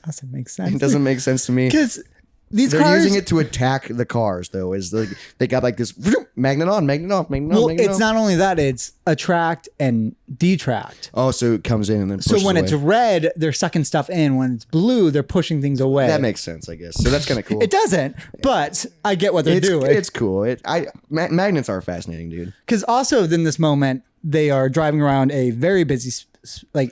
Doesn't make sense. It doesn't make sense to me. Because they're using it to attack the cars, though. Is like they got like this magnet on, magnet off, magnet on. Well, it's not only that; it's attract and detract. Oh, so it comes in and then pushes so when away. It's red, they're sucking stuff in. When it's blue, they're pushing things away. That makes sense, I guess. So that's kind of cool. It doesn't, but I get what they're doing. It's cool. Magnets are fascinating, dude. Because also in this moment, they are driving around a very busy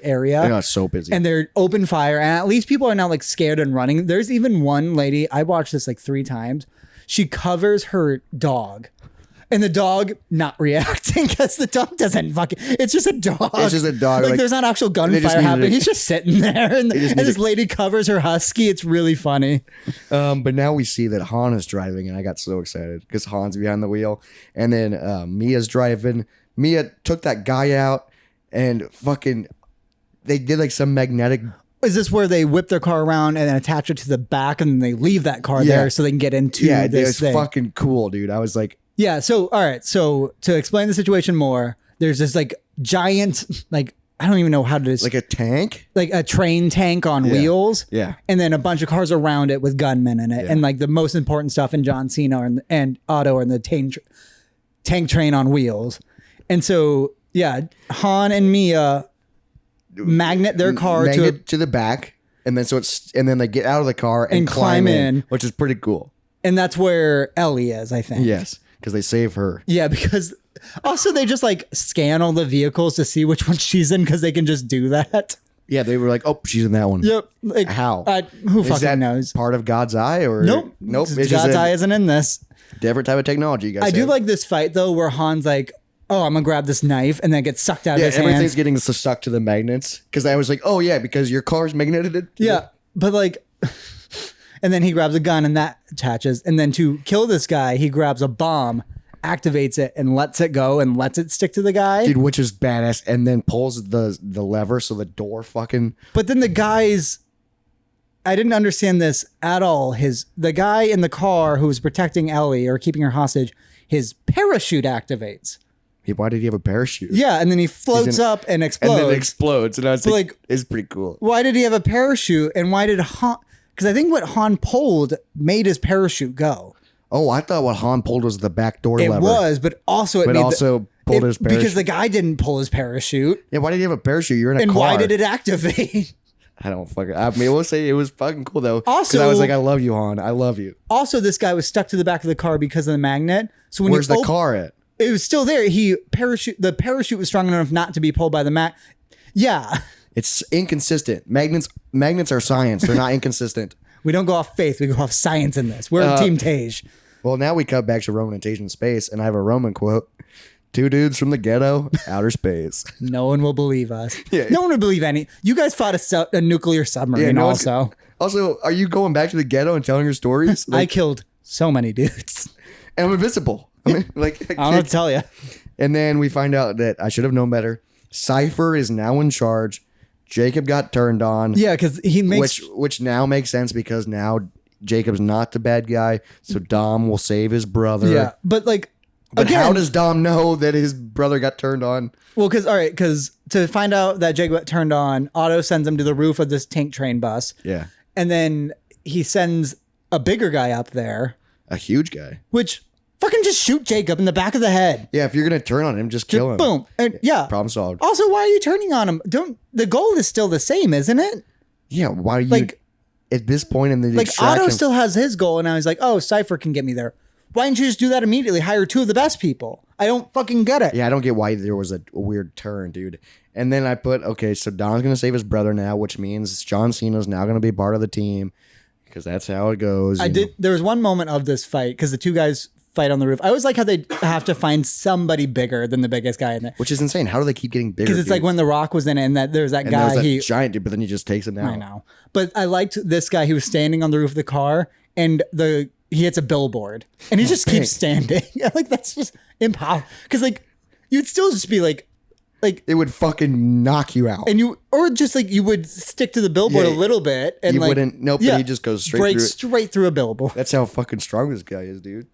area. They're not so busy. And they're open fire. And at least people are now like scared and running. There's even one lady, I watched this like 3 times. She covers her dog. And the dog not reacting because the dog doesn't fucking. It's just a dog. It's just a dog. Like there's not actual gunfire happening. He's just sitting there, and this lady covers her husky. It's really funny. But now we see that Han is driving, and I got so excited because Han's behind the wheel, and then Mia's driving. Mia took that guy out, and fucking, they did like some magnetic. Is this where they whip their car around and then attach it to the back, and then they leave that car there so they can get into this thing? It's fucking cool, dude. I was like. Yeah, so, all right. So, to explain the situation more, there's this, like, giant, like, I don't even know how to... Like a tank? Like a train tank on wheels. Yeah. And then a bunch of cars around it with gunmen in it. Yeah. And, like, the most important stuff in John Cena and Otto are in the tank train on wheels. And so, yeah, Han and Mia magnet their car to the back. And then then they get out of the car and climb in, which is pretty cool. And that's where Ellie is, I think. Yes. Because they save her. Yeah, because also they just like scan all the vehicles to see which one she's in because they can just do that. Yeah, they were like, oh, she's in that one. Yep. Like, how? Who fucking knows? Part of God's eye or nope? God's eye isn't in this. Different type of technology. You guys I do like this fight though, where Han's like, "Oh, I'm gonna grab this knife," and then gets sucked out of his hand. Everything's getting stuck to the magnets. Because I was like, oh yeah, because your car's magneted. Yeah, but like. And then he grabs a gun and that attaches. And then to kill this guy, he grabs a bomb, activates it, and lets it go and lets it stick to the guy. Dude, which is badass. And then pulls the lever so the door fucking... But then the guy's... I didn't understand this at all. The guy in the car who was protecting Ellie or keeping her hostage, his parachute activates. Why did he have a parachute? Yeah, and then he floats up and explodes. And then it explodes. And I was like, it's pretty cool. Why did he have a parachute? And why did Han... Because I think what Han pulled made his parachute go. Oh, I thought what Han pulled was the back door lever. It was, but also pulled his parachute. Because the guy didn't pull his parachute. Yeah, why did he have a parachute? You're in a car. And why did it activate? I don't fucking... I mean, we'll say it was fucking cool, though. Also... Because I was like, I love you, Han. I love you. Also, this guy was stuck to the back of the car because of the magnet. So when Where's the car at? it was still there. The parachute was strong enough not to be pulled by the mag. Yeah. It's inconsistent. Magnets are science. They're not inconsistent. We don't go off faith. We go off science in this. We're Team Tage. Well, now we cut back to Roman and Tage in space, and I have a Roman quote. 2 dudes from the ghetto, outer space. No one will believe us. Yeah. No one will believe any. You guys fought a nuclear submarine also. Also, are you going back to the ghetto and telling your stories? I killed so many dudes. And I'm invisible. I mean, I don't know what to tell you. And then we find out that I should have known better. Cypher is now in charge. Jacob got turned on. Yeah, because he makes... Which now makes sense because now Jacob's not the bad guy, so Dom will save his brother. Yeah, but again, how does Dom know that his brother got turned on? Well, because to find out that Jacob got turned on, Otto sends him to the roof of this tank train bus. Yeah. And then he sends a bigger guy up there. A huge guy. Which... Fucking just shoot Jacob in the back of the head. Yeah, if you're going to turn on him, just kill him. Boom. And yeah. Problem solved. Also, why are you turning on him? The goal is still the same, isn't it? Yeah, why are you... at this point in the Otto still has his goal, and now he's like, oh, Cypher can get me there. Why didn't you just do that immediately? Hire 2 of the best people. I don't fucking get it. Yeah, I don't get why there was a weird turn, dude. And then I put, okay, so Don's going to save his brother now, which means John Cena's now going to be part of the team because that's how it goes. There was one moment of this fight because the 2 guys fight on the roof. I always like how they have to find somebody bigger than the biggest guy in there. Which is insane. How do they keep getting bigger? Because it's like when The Rock was in it and there's that guy. There's that giant dude, but then he just takes him down. I know. But I liked this guy. He was standing on the roof of the car and he hits a billboard and he just keeps standing. That's just impossible. Because you'd still just be like it would fucking knock you out. And you would stick to the billboard a little bit and you wouldn't. Nope. Yeah, he just goes straight through a billboard. That's how fucking strong this guy is, dude.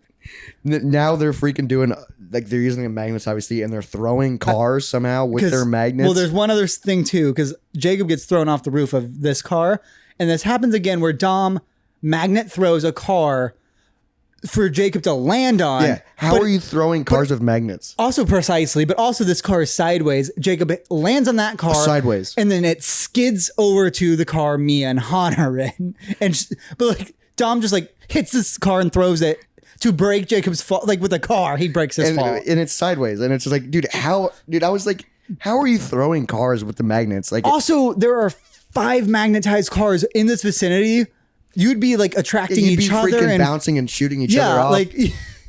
Now they're freaking doing they're using the magnets obviously, and they're throwing cars somehow with their magnets. Well, there's one other thing too, because Jacob gets thrown off the roof of this car, and this happens again where Dom magnet throws a car for Jacob to land on. Yeah, how are you throwing cars with magnets? Also precisely, but also this car is sideways. Jacob lands on that car sideways, and then it skids over to the car Mia and Han are in, but Dom just hits this car and throws it to break Jacob's fall. With a car, he breaks his fall. And it's sideways. And it's just dude, I was like, how are you throwing cars with the magnets? Also, there are 5 magnetized cars in this vicinity. You'd be attracting each other. You'd be freaking bouncing and shooting each other off.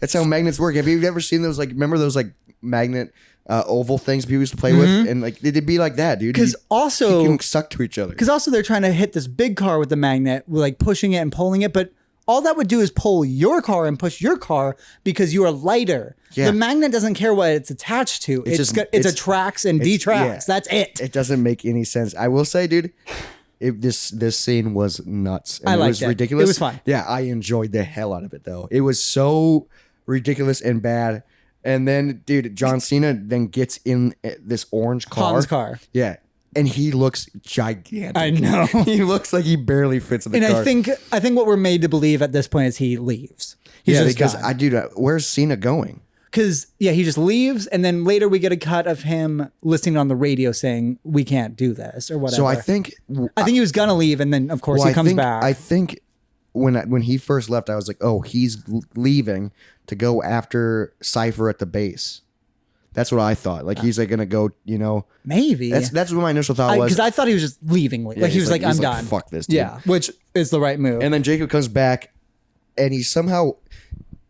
That's how magnets work. Have you ever seen those, remember those magnet oval things people used to play with? And it'd be like that, dude. Because also... You can suck to each other. Because also they're trying to hit this big car with the magnet, pushing it and pulling it, but all that would do is pull your car and push your car because you are lighter. Yeah. The magnet doesn't care what it's attached to. It attracts and detracts. Yeah. That's it. It doesn't make any sense. I will say, dude, this scene was nuts. And I liked it. Was ridiculous. It was fun. Yeah, I enjoyed the hell out of it, though. It was so ridiculous and bad. And then, dude, John Cena then gets in this orange car. Han's car. Yeah. And he looks gigantic. I know. He looks like he barely fits in the car. And I think what we're made to believe at this point is he leaves. Where's Cena going? Because, he just leaves, and then later we get a cut of him listening on the radio saying, we can't do this, or whatever. So I think he was going to leave, and then, of course, he comes back. I think when he first left, I was like, oh, he's leaving to go after Cypher at the base. That's what I thought. He's going to go, Maybe. That's what my initial thought was. Because I thought he was just leaving. He was I'm done. Fuck this, dude. Yeah, which is the right move. And then Jacob comes back, and he somehow...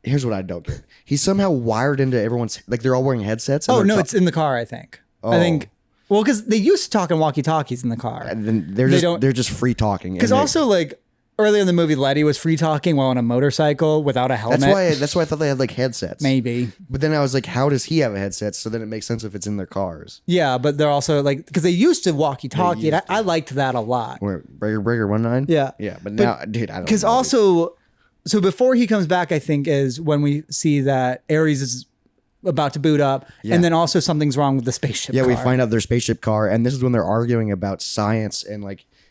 Here's what I don't get. He's somehow wired into everyone's... they're all wearing headsets. Oh, no, it's in the car, I think. Oh. I think... Well, because they used to talk in walkie-talkies in the car. And then they're just free talking. Because also, earlier in the movie, Letty was free talking while on a motorcycle without a helmet. That's why I thought they had headsets. Maybe. But then I was like, how does he have a headset? So then it makes sense if it's in their cars. Yeah, but they're also because they used to walkie-talkie. And I liked that a lot. Where Breaker 19? Yeah. Yeah, but now, dude, I don't know. Because also, so before he comes back, I think is when we see that Ares is about to boot up, and then also something's wrong with the spaceship car. We find out their spaceship car, and this is when they're arguing about science, and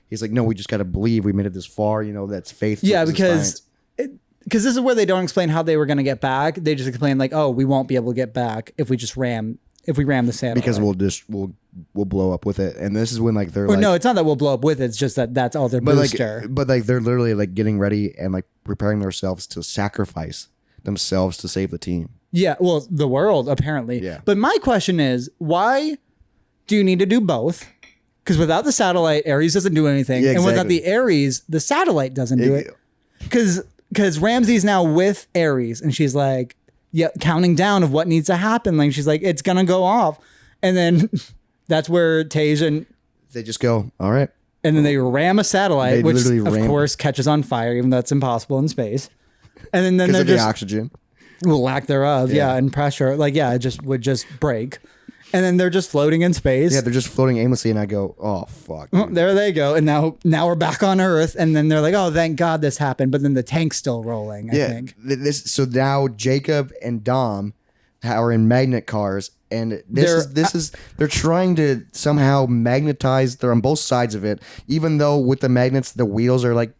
he's like, no, we just got to believe we made it this far, that's faith. Yeah, because this is where they don't explain how they were going to get back. They just explain we won't be able to get back if we ram the satellite. Because we'll blow up with it. And this is when they're no, it's not that we'll blow up with it. It's just that's all their booster. But they're literally getting ready and preparing themselves to sacrifice themselves to save the team. Yeah, well, the world, apparently. Yeah. But my question is, why do you need to do both? Because without the satellite, Ares doesn't do anything. Yeah, And without exactly. the Ares, the satellite doesn't do it. Because Ramsey's now with Ares, and she's like, yeah, counting down of what needs to happen. Like, she's like, it's going to go off. And then that's where Tage and... They just go, all right. And then they ram a satellite, They which, literally of course, catches on fire, even though that's impossible in space. And then Because they're of the just... oxygen. Well, lack thereof, yeah, and pressure. Like, yeah, it just would just break. And then they're just floating in space. Yeah, they're just floating aimlessly, and I go, oh, fuck. Oh, there they go. And now we're back on Earth. And then they're like, oh, thank God this happened. But then the tank's still rolling, I think. So now Jacob and Dom are in magnet cars, and they're trying to somehow magnetize. They're on both sides of it, even though with the magnets, the wheels are like...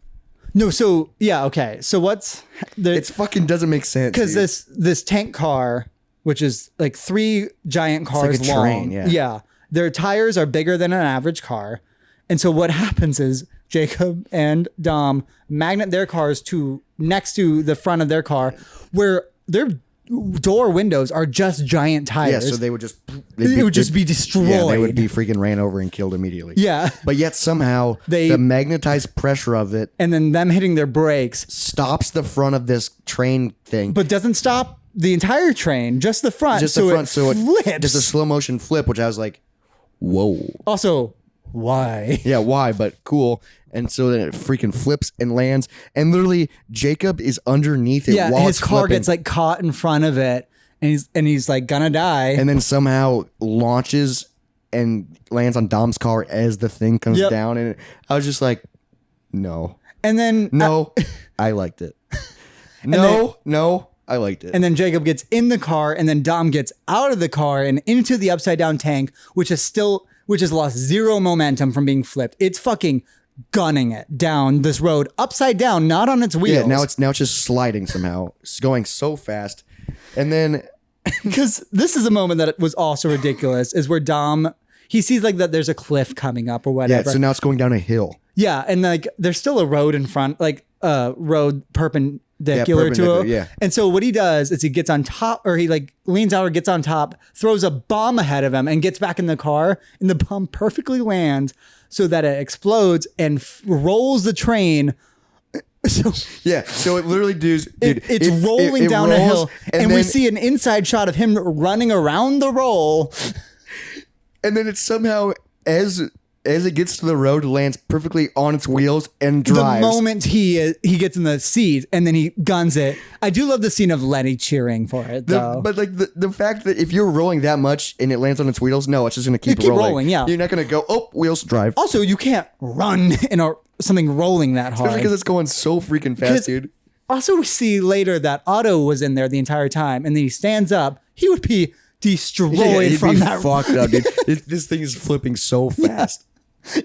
No, so, yeah, okay. So what's... It fucking doesn't make sense. Because this tank car, which is like 3 giant cars like a long. train, yeah. Their tires are bigger than an average car. And so what happens is Jacob and Dom magnet their cars to next to the front of their car, where their door windows are just giant tires. Yeah, so they would just... It would just be destroyed. Yeah, they would be freaking ran over and killed immediately. Yeah. But yet somehow the magnetized pressure of it... And then them hitting their brakes... stops the front of this train thing. But doesn't stop the entire train, just the front. Just so the front, so flips. it does a slow motion flip, which I was like, whoa. Also, why? Yeah, why? But cool. And so then it freaking flips and lands. And literally, Jacob is underneath it while his it's car flipping. gets like caught in front of it, and he's like gonna die. And then somehow launches and lands on Dom's car as the thing comes down. And I was just like, no. And then I liked it. No, I liked it. And then Jacob gets in the car, and then Dom gets out of the car and into the upside down tank, which has lost 0 momentum from being flipped. It's fucking gunning it down this road upside down, not on its wheels. Yeah, now it's just sliding somehow. It's going so fast. And then because this is a moment that was also ridiculous, is where Dom, he sees like that there's a cliff coming up or whatever. Yeah, so now it's going down a hill. Yeah, and like there's still a road in front, like road perpendicular to it. Yeah. And so what he does is he gets on top, or he like leans out or gets on top, throws a bomb ahead of him and gets back in the car, and the bomb perfectly lands so that it explodes and rolls the train. So it literally does. It's rolling down a hill, and we see an inside shot of him running around the roll. And then it's somehow, as it gets to the road, lands perfectly on its wheels and drives. The moment he gets in the seat and then he guns it. I do love the scene of Lenny cheering for it, though. But like the fact that if you're rolling that much and it lands on its wheels, no, it's just going to keep rolling. Yeah. You're not going to go, oh, wheels, drive. Also, you can't run in something rolling that hard. Especially because it's going so freaking fast, dude. Also, we see later that Otto was in there the entire time, and then he stands up. He would be destroyed from that. Fucked up, dude. This thing is flipping so fast.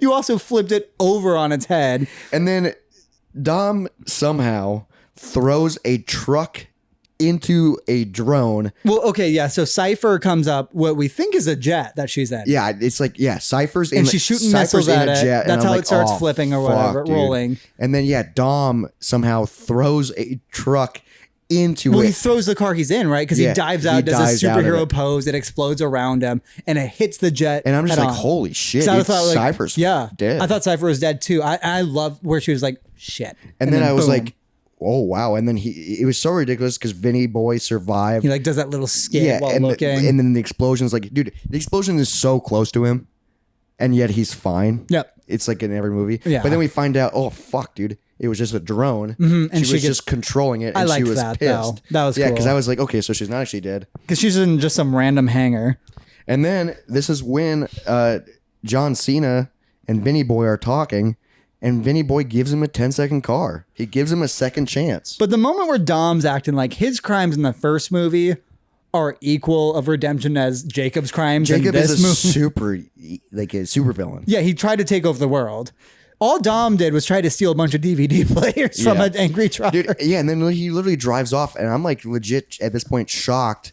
You also flipped it over on its head. And then Dom somehow throws a truck into a drone. Well, okay, yeah. So Cypher comes up, what we think is a jet that she's in. Yeah, it's like, Cypher's in, and she's shooting missiles at it. Jet, that's how it starts flipping or whatever, rolling. And then Dom somehow throws a truck into he throws the car he's in, right? Because he dives out, does a superhero pose, it explodes around him, and it hits the jet. And I'm just like, holy shit, dude, Cypher's dead. I thought Cypher was dead too. I love where she was like, shit. And then I was like, oh wow. And then it was so ridiculous because Vinny Boy survived. He like does that little skit while looking. And then the explosion's like, dude, the explosion is so close to him, and yet he's fine. Yep. It's like in every movie. Yeah. But then we find out, oh fuck, dude. It was just a drone. Mm-hmm. And she was just controlling it, and she was that, pissed. Though. That was cool. Because I was like, okay, so she's not actually dead. Because she's in just some random hangar. And then this is when John Cena and Vinny Boy are talking, and Vinny Boy gives him a 10-second car. He gives him a second chance. But the moment where Dom's acting like his crimes in the first movie are equal of redemption as Jacob's crimes in this movie. a super villain. Yeah, he tried to take over the world. All Dom did was try to steal a bunch of DVD players from an angry trucker. Dude, and then he literally drives off, and I'm like legit at this point shocked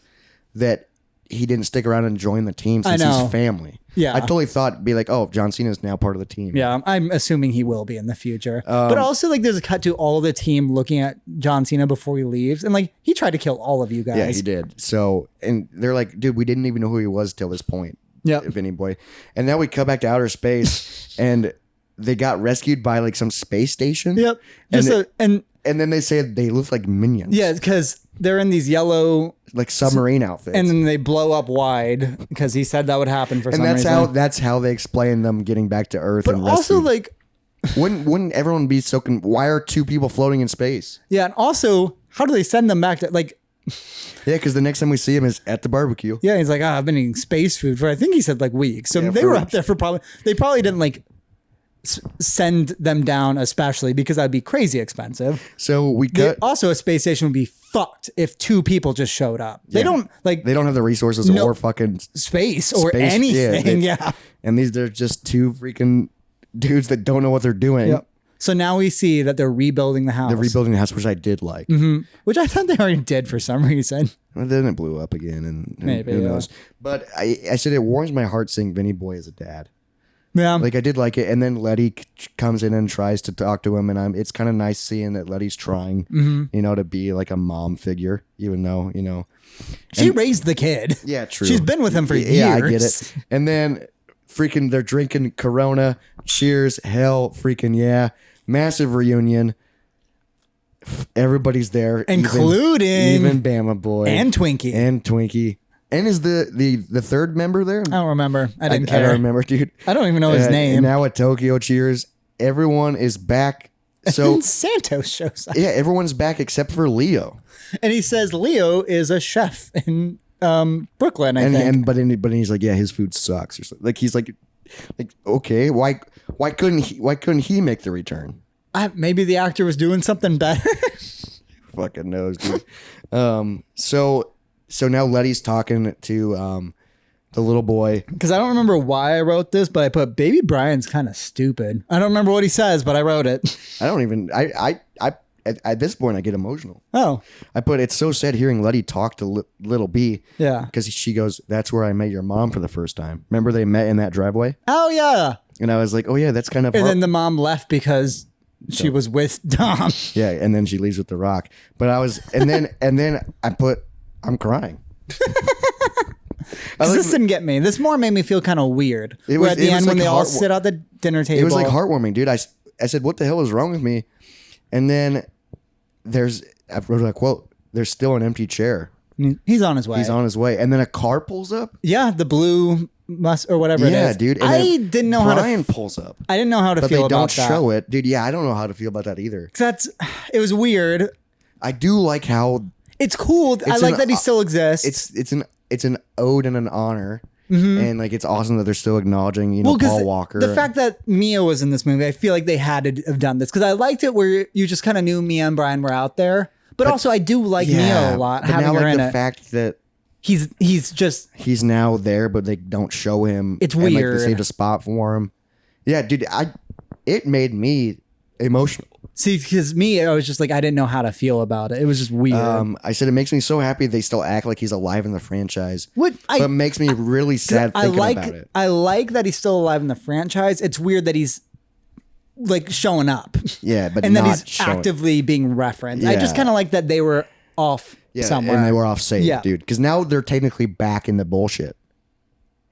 that he didn't stick around and join the team since he's family. Yeah. I totally thought be like, oh, John Cena is now part of the team. Yeah, I'm assuming he will be in the future. But also, like, there's a cut to all the team looking at John Cena before he leaves. And, like, he tried to kill all of you guys. Yeah, he did. So, and they're like, dude, we didn't even know who he was till this point. Yeah. Vinny Boy. And now we come back to outer space and they got rescued by, like, some space station. Yep. And then they say they look like minions. Yeah, because they're in these yellow... like submarine outfits. And then they blow up wide because he said that would happen for some reason. And that's how they explain them getting back to Earth. But and also, rescued. like... Wouldn't everyone be so... why are two people floating in space? Yeah, and also, how do they send them back to... like? Yeah, because the next time we see him is at the barbecue. Yeah, he's like, I've been eating space food for, I think he said, like, weeks. So they were up there for probably... They probably didn't, like... send them down, especially because that'd be crazy expensive. So we cut. Also, a space station would be fucked if two people just showed up. They don't have the resources or fucking space or anything. Yeah, and they're just two freaking dudes that don't know what they're doing. Yep. So now we see that they're rebuilding the house. They're rebuilding the house, which I did like. Mm-hmm. Which I thought they already did for some reason. And then it blew up again, and maybe who knows. But I said it warms my heart seeing Vinny Boy as a dad. Yeah, like I did like it, and then Letty comes in and tries to talk to him, and it's kind of nice seeing that Letty's trying, to be like a mom figure, even though she raised the kid. Yeah, true. She's been with him for years. Yeah, I get it. And then freaking they're drinking Corona. Cheers, hell, freaking yeah, massive reunion. Everybody's there, including even Bama Boy and Twinkie. And is the third member there? I don't remember. I didn't care. I don't remember, dude. I don't even know his name. And now at Tokyo Cheers, everyone is back. So Santos shows up. Yeah, everyone's back except for Leo. And he says Leo is a chef in Brooklyn, I think. But he's like, yeah, his food sucks or something. Like he's like okay, why couldn't he make the return? Maybe the actor was doing something better. Fucking knows, dude. So now Letty's talking to the little boy. Because I don't remember why I wrote this, but I put Baby Brian's kind of stupid. I don't remember what he says, but I wrote it. I don't even. I at this point I get emotional. Oh, I put it's so sad hearing Letty talk to little B. Yeah, because she goes, "That's where I met your mom for the first time." Remember they met in that driveway? Oh yeah. And I was like, "Oh yeah, that's kind of." And then the mom left because she was with Dom. Yeah, and then she leaves with The Rock. But I was, and then I put. I'm crying. This didn't get me. This more made me feel kind of weird. At the end when they all sit at the dinner table. It was like heartwarming, dude. I said, what the hell is wrong with me? And then I wrote a quote, there's still an empty chair. He's on his way. He's on his way. And then a car pulls up. Yeah, the blue or whatever it is. Yeah, dude. And I didn't know Brian pulls up. I didn't know how to feel about that. But they don't show it. Dude, yeah, I don't know how to feel about that either. It was weird. I do like how... It's cool. I like that he still exists. It's an ode and an honor, and like it's awesome that they're still acknowledging Paul Walker. The fact that Mia was in this movie, I feel like they had to have done this because I liked it where you just kind of knew Mia and Brian were out there, but also I do like Mia a lot. But having now, her in the fact that he's now there, but they don't show him. It's weird. Like, they saved a spot for him. Yeah, dude, it made me emotional. See, because I was just like, I didn't know how to feel about it. It was just weird. I said it makes me so happy they still act like he's alive in the franchise. But it makes me really sad thinking about it. I like that he's still alive in the franchise. It's weird that he's like showing up. Yeah, but and that he's actively being referenced. Yeah. I just kind of like that they were off somewhere. And they were off safe, dude. Because now they're technically back in the bullshit.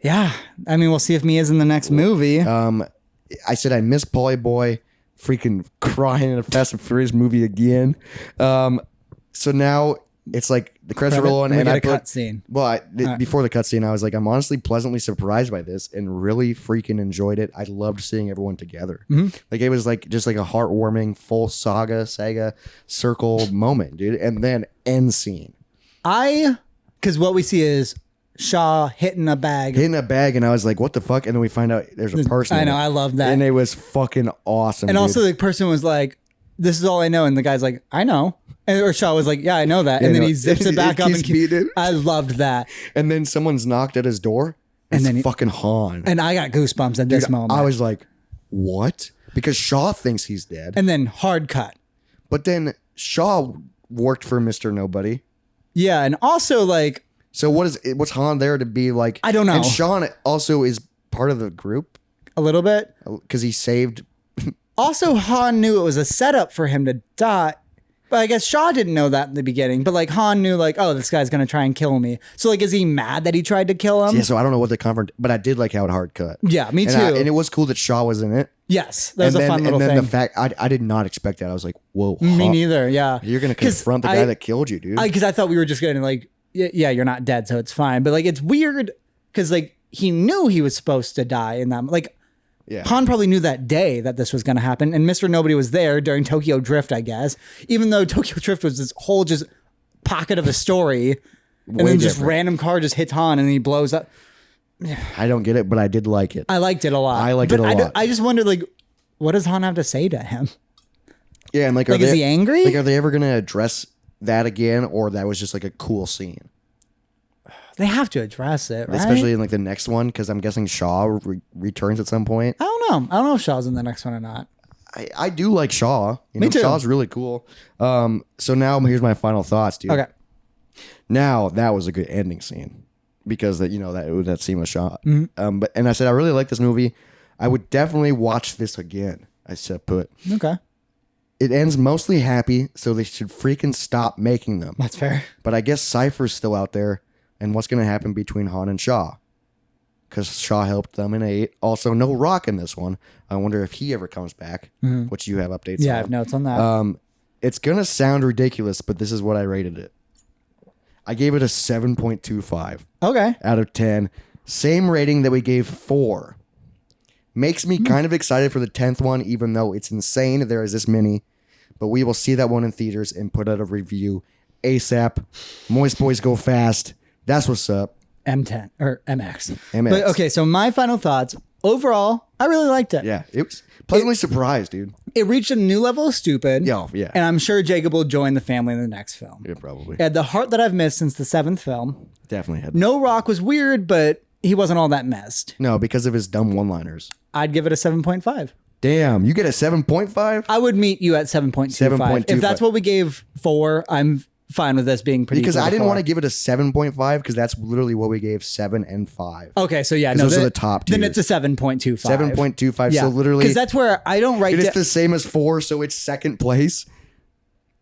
Yeah. I mean, we'll see if Mia's in the next movie. I said I miss Pauly Boy. Freaking crying in a Fast and Furious movie again. So now it's like the credits are rolling, and I put a cutscene. Well, before the cutscene, I was like, I'm honestly pleasantly surprised by this, and really freaking enjoyed it. I loved seeing everyone together. Like it was like just like a heartwarming full saga circle moment, dude. And then end scene. Because what we see is Shaw hitting a bag, and I was like, "What the fuck?" And then we find out there's a person. I know, I love that, and it was fucking awesome. And also, the person was like, "This is all I know," and the guy's like, "I know," or Shaw was like, "Yeah, I know that," and then he zips it back up and I loved that. And then someone's knocked at his door, and then fucking Han. And I got goosebumps at this moment. I was like, "What?" Because Shaw thinks he's dead, and then hard cut. But then Shaw worked for Mr. Nobody. Yeah, and also like. So what's Han there to be like? I don't know. And Sean also is part of the group A little bit. because he saved. Also, Han knew it was a setup for him to die. But I guess Shaw didn't know that in the beginning. But like Han knew like, oh, this guy's going to try and kill me. So like, is he mad that he tried to kill him? Yeah, so I don't know what the confront, but I did like how it hard cut. Yeah, me too. And it was cool that Shaw was in it. Yes, that was a fun little thing. And then thing. the fact, I did not expect that. I was like, whoa. Me neither, yeah. You're going to confront the guy that killed you, dude. Because I thought we were just going to like, yeah, you're not dead, so it's fine. But like, it's weird because like he knew he was supposed to die in that. Like, yeah. Han probably knew that day that this was going to happen. And Mr. Nobody was there during Tokyo Drift, I guess. Even though Tokyo Drift was this whole just pocket of a story. And then just random car just hits Han and he blows up. I don't get it, but I did like it. I liked it a lot. I liked it a lot. I just wondered, like, what does Han have to say to him? Yeah, and like, is he angry? Like, are they ever going to address that again, or that was just like a cool scene? They have to address it, right? Especially in like the next one, because I'm guessing Shaw returns at some point. I don't know. I don't know if Shaw's in the next one or not. I do like Shaw. Me too. Shaw's really cool. So now here's my final thoughts, dude. Okay. Now that was a good ending scene because that scene was Shaw. Mm-hmm. But I said I really like this movie. I would definitely watch this again. I said Okay. It ends mostly happy, so they should freaking stop making them. That's fair. But I guess Cypher's still out there, and what's going to happen between Han and Shaw? Because Shaw helped them in 8. Also, no Rock in this one. I wonder if he ever comes back, which you have updates on. Yeah, I have notes on that. It's going to sound ridiculous, but this is what I rated it. I gave it a 7.25 Okay. out of 10. Same rating that we gave 4. Makes me kind of excited for the 10th one, even though it's insane there is this many. But we will see that one in theaters and put out a review ASAP. Moist Boys Go Fast. That's what's up. M10 or MX. MX. But okay, so my final thoughts. Overall, I really liked it. Yeah, it was pleasantly surprised, dude. It reached a new level of stupid. Yeah. And I'm sure Jacob will join the family in the next film. Yeah, probably. It had the heart that I've missed since the 7th film. Definitely had. No Rock was weird, but he wasn't all that messed. No, because of his dumb one-liners. I'd give it a 7.5. Damn, you get a 7.5? I would meet you at 7.25. 7.25. If that's what we gave 4, I'm fine with this being pretty. Because equal I didn't 4. want to give it a 7.5 because that's literally what we gave 7 and 5. Okay, so yeah, those are the top Then tiers. it's a 7.25. 7.25. Yeah, So literally, because that's where I don't write. it's the same as 4, so it's second place.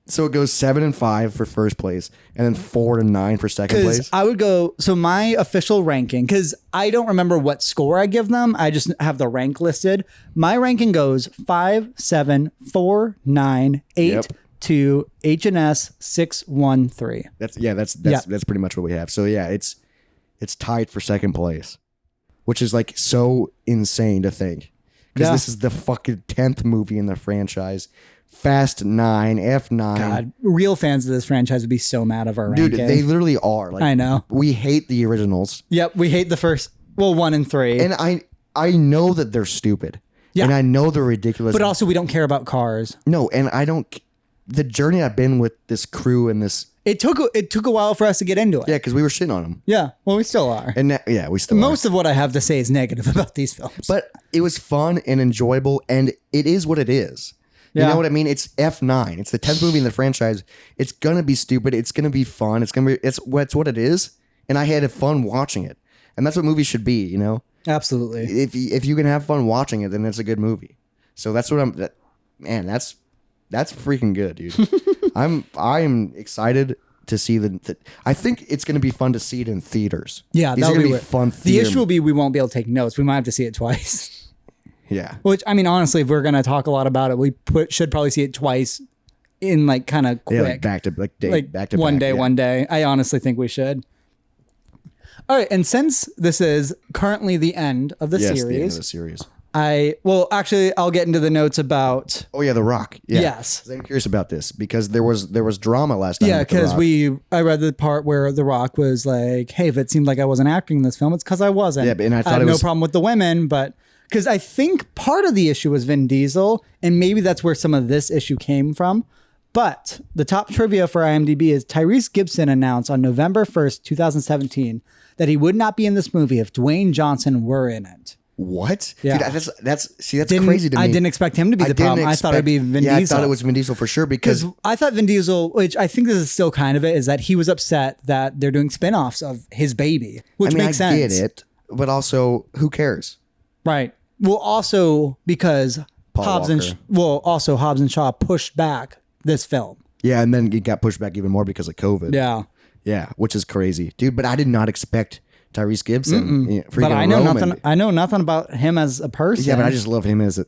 So it goes 7 and 5 for first place, and then 4 and 9 for second place. I would go. So my official ranking, because I don't remember what score I give them. I just have the rank listed. My ranking goes 5, 7, 4, 9, 8, Yep. 2, H&S, 6, 1, 3. That's pretty much what we have. So yeah, it's tied for second place, which is like so insane to think because this is the fucking 10th movie in the franchise. Fast 9, F9. God, real fans of this franchise would be so mad of our ranking. Dude, they literally are. Like, I know. We hate the originals. Yep, we hate the first. Well, 1 and 3. And I know that they're stupid. Yeah. And I know they're ridiculous. But also, we don't care about cars. No, and I don't. The journey I've been with this crew and this. It took a while for us to get into it. Yeah, because we were shitting on them. Yeah, well, we still are. And we still Most are. of what I have to say is negative about these films. But it was fun and enjoyable, and it is what it is. You Yeah. know what I mean? It's F9. It's the 10th movie in the franchise. It's gonna be stupid. It's gonna be fun. It's what it is. And I had fun watching it. And that's what movies should be, you know? Absolutely. If you can have fun watching it, then it's a good movie. So that's what that's freaking good, dude. I'm excited to see I think it's gonna be fun to see it in theaters. Yeah, These that'll are gonna be be weird. fun. The issue will be we won't be able to take notes. We might have to see it twice. Yeah. Which, I mean, honestly, if we're going to talk a lot about it, we should probably see it twice in like kind of quick. Yeah, like back to back. One day, yeah. one day. I honestly think we should. All right. And since this is currently the end of the Yes, series, the end of the series. I'll get into the notes about. Oh yeah, The Rock. Yeah. Yes. 'Cause I'm curious about this because there was drama last time. Yeah, with The because Rock. I read the part where The Rock was like, "Hey, if it seemed like I wasn't acting in this film, it's because I wasn't." Yeah, and I thought had it no was- problem with the women, but because I think part of the issue was Vin Diesel, and maybe that's where some of this issue came from. But the top trivia for IMDb is Tyrese Gibson announced on November 1st, 2017, that he would not be in this movie if Dwayne Johnson were in it. What? Yeah. Dude, that's crazy to me. I didn't expect him to be the problem. I thought it'd be Vin Diesel. I thought it was Vin Diesel for sure because I thought Vin Diesel, which I think this is still kind of it, is that he was upset that they're doing spinoffs of his baby, which makes sense. I get it, but also who cares? Right. Well, also because Hobbs and Shaw pushed back this film. Yeah, and then it got pushed back even more because of COVID. Yeah. Yeah, which is crazy, dude. But I did not expect Tyrese Gibson. But I know nothing. I know nothing about him as a person. Yeah, but I just love him as.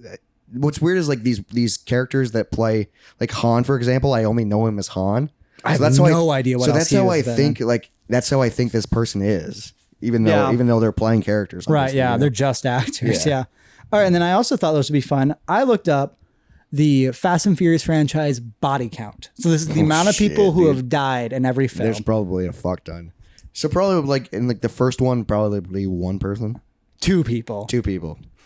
What's weird is like these characters that play like Han, for example. I only know him as Han. I have no idea what. So else that's how I think. Like that's how I think this person is. Even though they're playing characters. Right. Yeah, they're just actors. Yeah. All right, and then I also thought this would be fun. I looked up the Fast and Furious franchise body count. So this is the amount of people who have died in every film. There's probably a fuck ton. So probably like in like the first one, probably one person. Two people.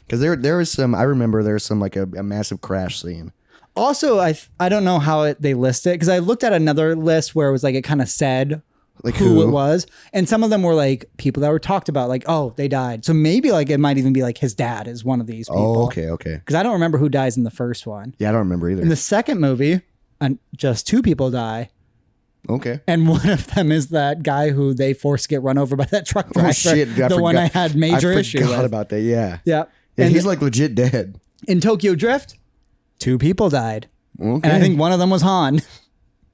Because there was some. I remember there was some like a massive crash scene. Also, I don't know how they list it because I looked at another list where it was like it kind of said like who it was, and some of them were like people that were talked about, like they died. So maybe like it might even be like his dad is one of these people. Oh, okay. Because I don't remember who dies in the first one. Yeah, I don't remember either. In the second movie, just two people die. Okay. And one of them is that guy who they forced to get run over by that truck driver. Oh shit! One I had major issue with. I forgot about that. Yeah. Yeah. And he's like legit dead. In Tokyo Drift, two people died. Okay. And I think one of them was Han.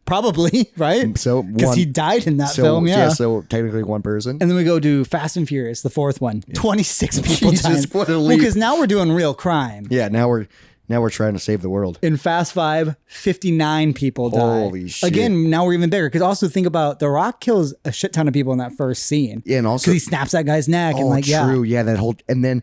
Probably, right? So because he died in that film, yeah. So technically one person. And then we go to Fast and Furious, the fourth one. 26 people died. What a leap. Well, because now we're doing real crime. Yeah, now we're trying to save the world. In Fast 5, 59 people died. Holy shit. Again, now we're even bigger. Because also think about The Rock kills a shit ton of people in that first scene. Yeah, and also because he snaps that guy's neck and true. Yeah, that whole and then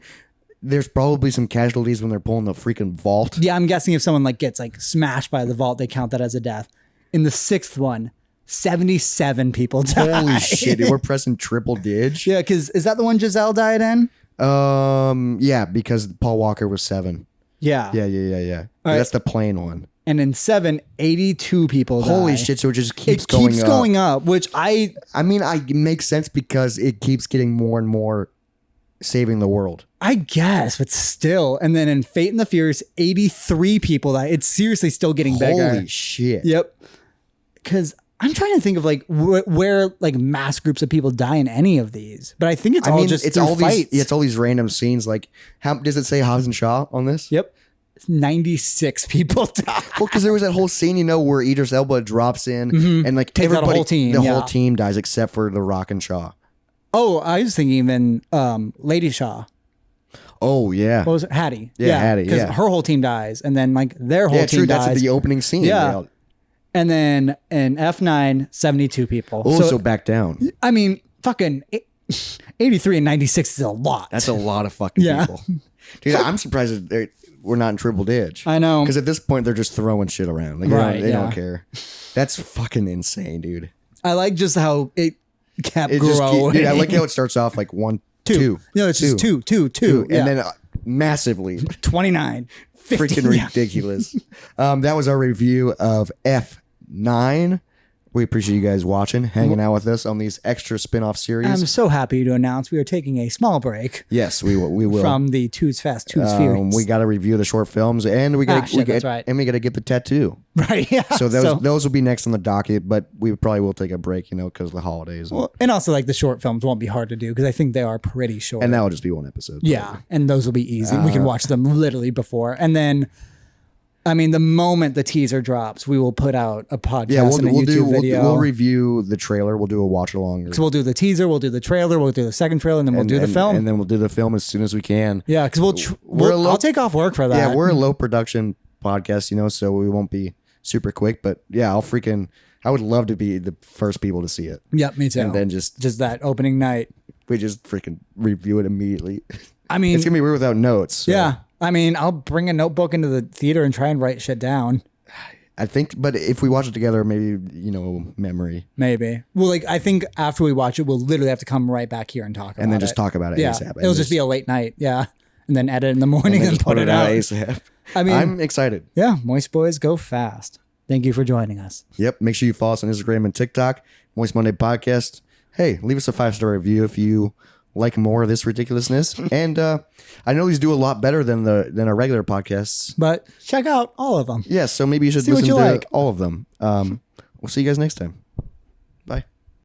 there's probably some casualties when they're pulling the freaking vault. Yeah, I'm guessing if someone like gets like smashed by the vault, they count that as a death. In the sixth one, 77 people died. Holy shit, dude, we're pressing triple digits. Yeah, because is that the one Giselle died in? Yeah, because Paul Walker was 7. Yeah. Yeah. Right. That's the plain one. And in 7, 82 people died. Holy shit, so it just keeps going up, which I mean, it makes sense because it keeps getting more and more saving the world. I guess, but still. And then in Fate and the Furious, 83 people died. It's seriously still getting bigger. Holy shit. Yep. Because I'm trying to think of like where like mass groups of people die in any of these, but I think it's all just all fights. It's all these random scenes. Like, how does it say Hobbs and Shaw on this? Yep, 96 people die. Well, because there was that whole scene, where Idris Elba drops in and like takes out a whole team. The whole team dies except for The Rock and Shaw. Oh, I was thinking even Lady Shaw. Oh yeah, what was it? Hattie? Yeah, Hattie. Because her whole team dies, and then like their whole team dies. That's the opening scene. Yeah. And then in F9, 72 people. Also back down. I mean, fucking 83 and 96 is a lot. That's a lot of fucking people. Dude, I'm surprised that we're not in triple digits. I know. Because at this point, they're just throwing shit around. Like, they don't care. That's fucking insane, dude. I like just how it kept growing. Dude, I like how it starts off like 1, 2. No, it's just 2. And then massively. 29. 50, freaking ridiculous. That was our review of F9. We appreciate you guys watching, hanging out with us on these extra spin-off series. I'm so happy to announce we are taking a small break. Yes, we will. From the Two's Fast, Two's Furious. We got to review the short films, and we got to get the tattoo. Right. Yeah. So those will be next on the docket, but we probably will take a break, because of the holidays. And also, like the short films won't be hard to do because I think they are pretty short. And that will just be one episode. Yeah, probably. And those will be easy. We can watch them literally before, and then. I mean, the moment the teaser drops, we will put out a podcast and a YouTube video. We'll review the trailer. We'll do a watch along. Because we'll do the teaser, we'll do the trailer, we'll do the second trailer, and then we'll do the film. And then we'll do the film as soon as we can. Yeah, because I'll take off work for that. Yeah, we're a low production podcast, so we won't be super quick. But yeah, I would love to be the first people to see it. Yep, me too. And then just that opening night. We just freaking review it immediately. I mean, it's going to be weird without notes. So. Yeah. I mean, I'll bring a notebook into the theater and try and write shit down. I think, but if we watch it together, maybe, memory. Maybe. Well, I think after we watch it, we'll literally have to come right back here and talk about it. And then just talk about it ASAP. It'll just be a late night. Yeah. And then edit in the morning and put it out ASAP. I mean, I'm excited. Yeah. Moist Boys go fast. Thank you for joining us. Yep. Make sure you follow us on Instagram and TikTok. Moist Monday Podcast. Hey, leave us a 5-star review if you like more of this ridiculousness. And I know these do a lot better than our regular podcasts. But check out all of them. Yeah, so maybe you should See what listen you to like. all of them. We'll see you guys next time. Bye.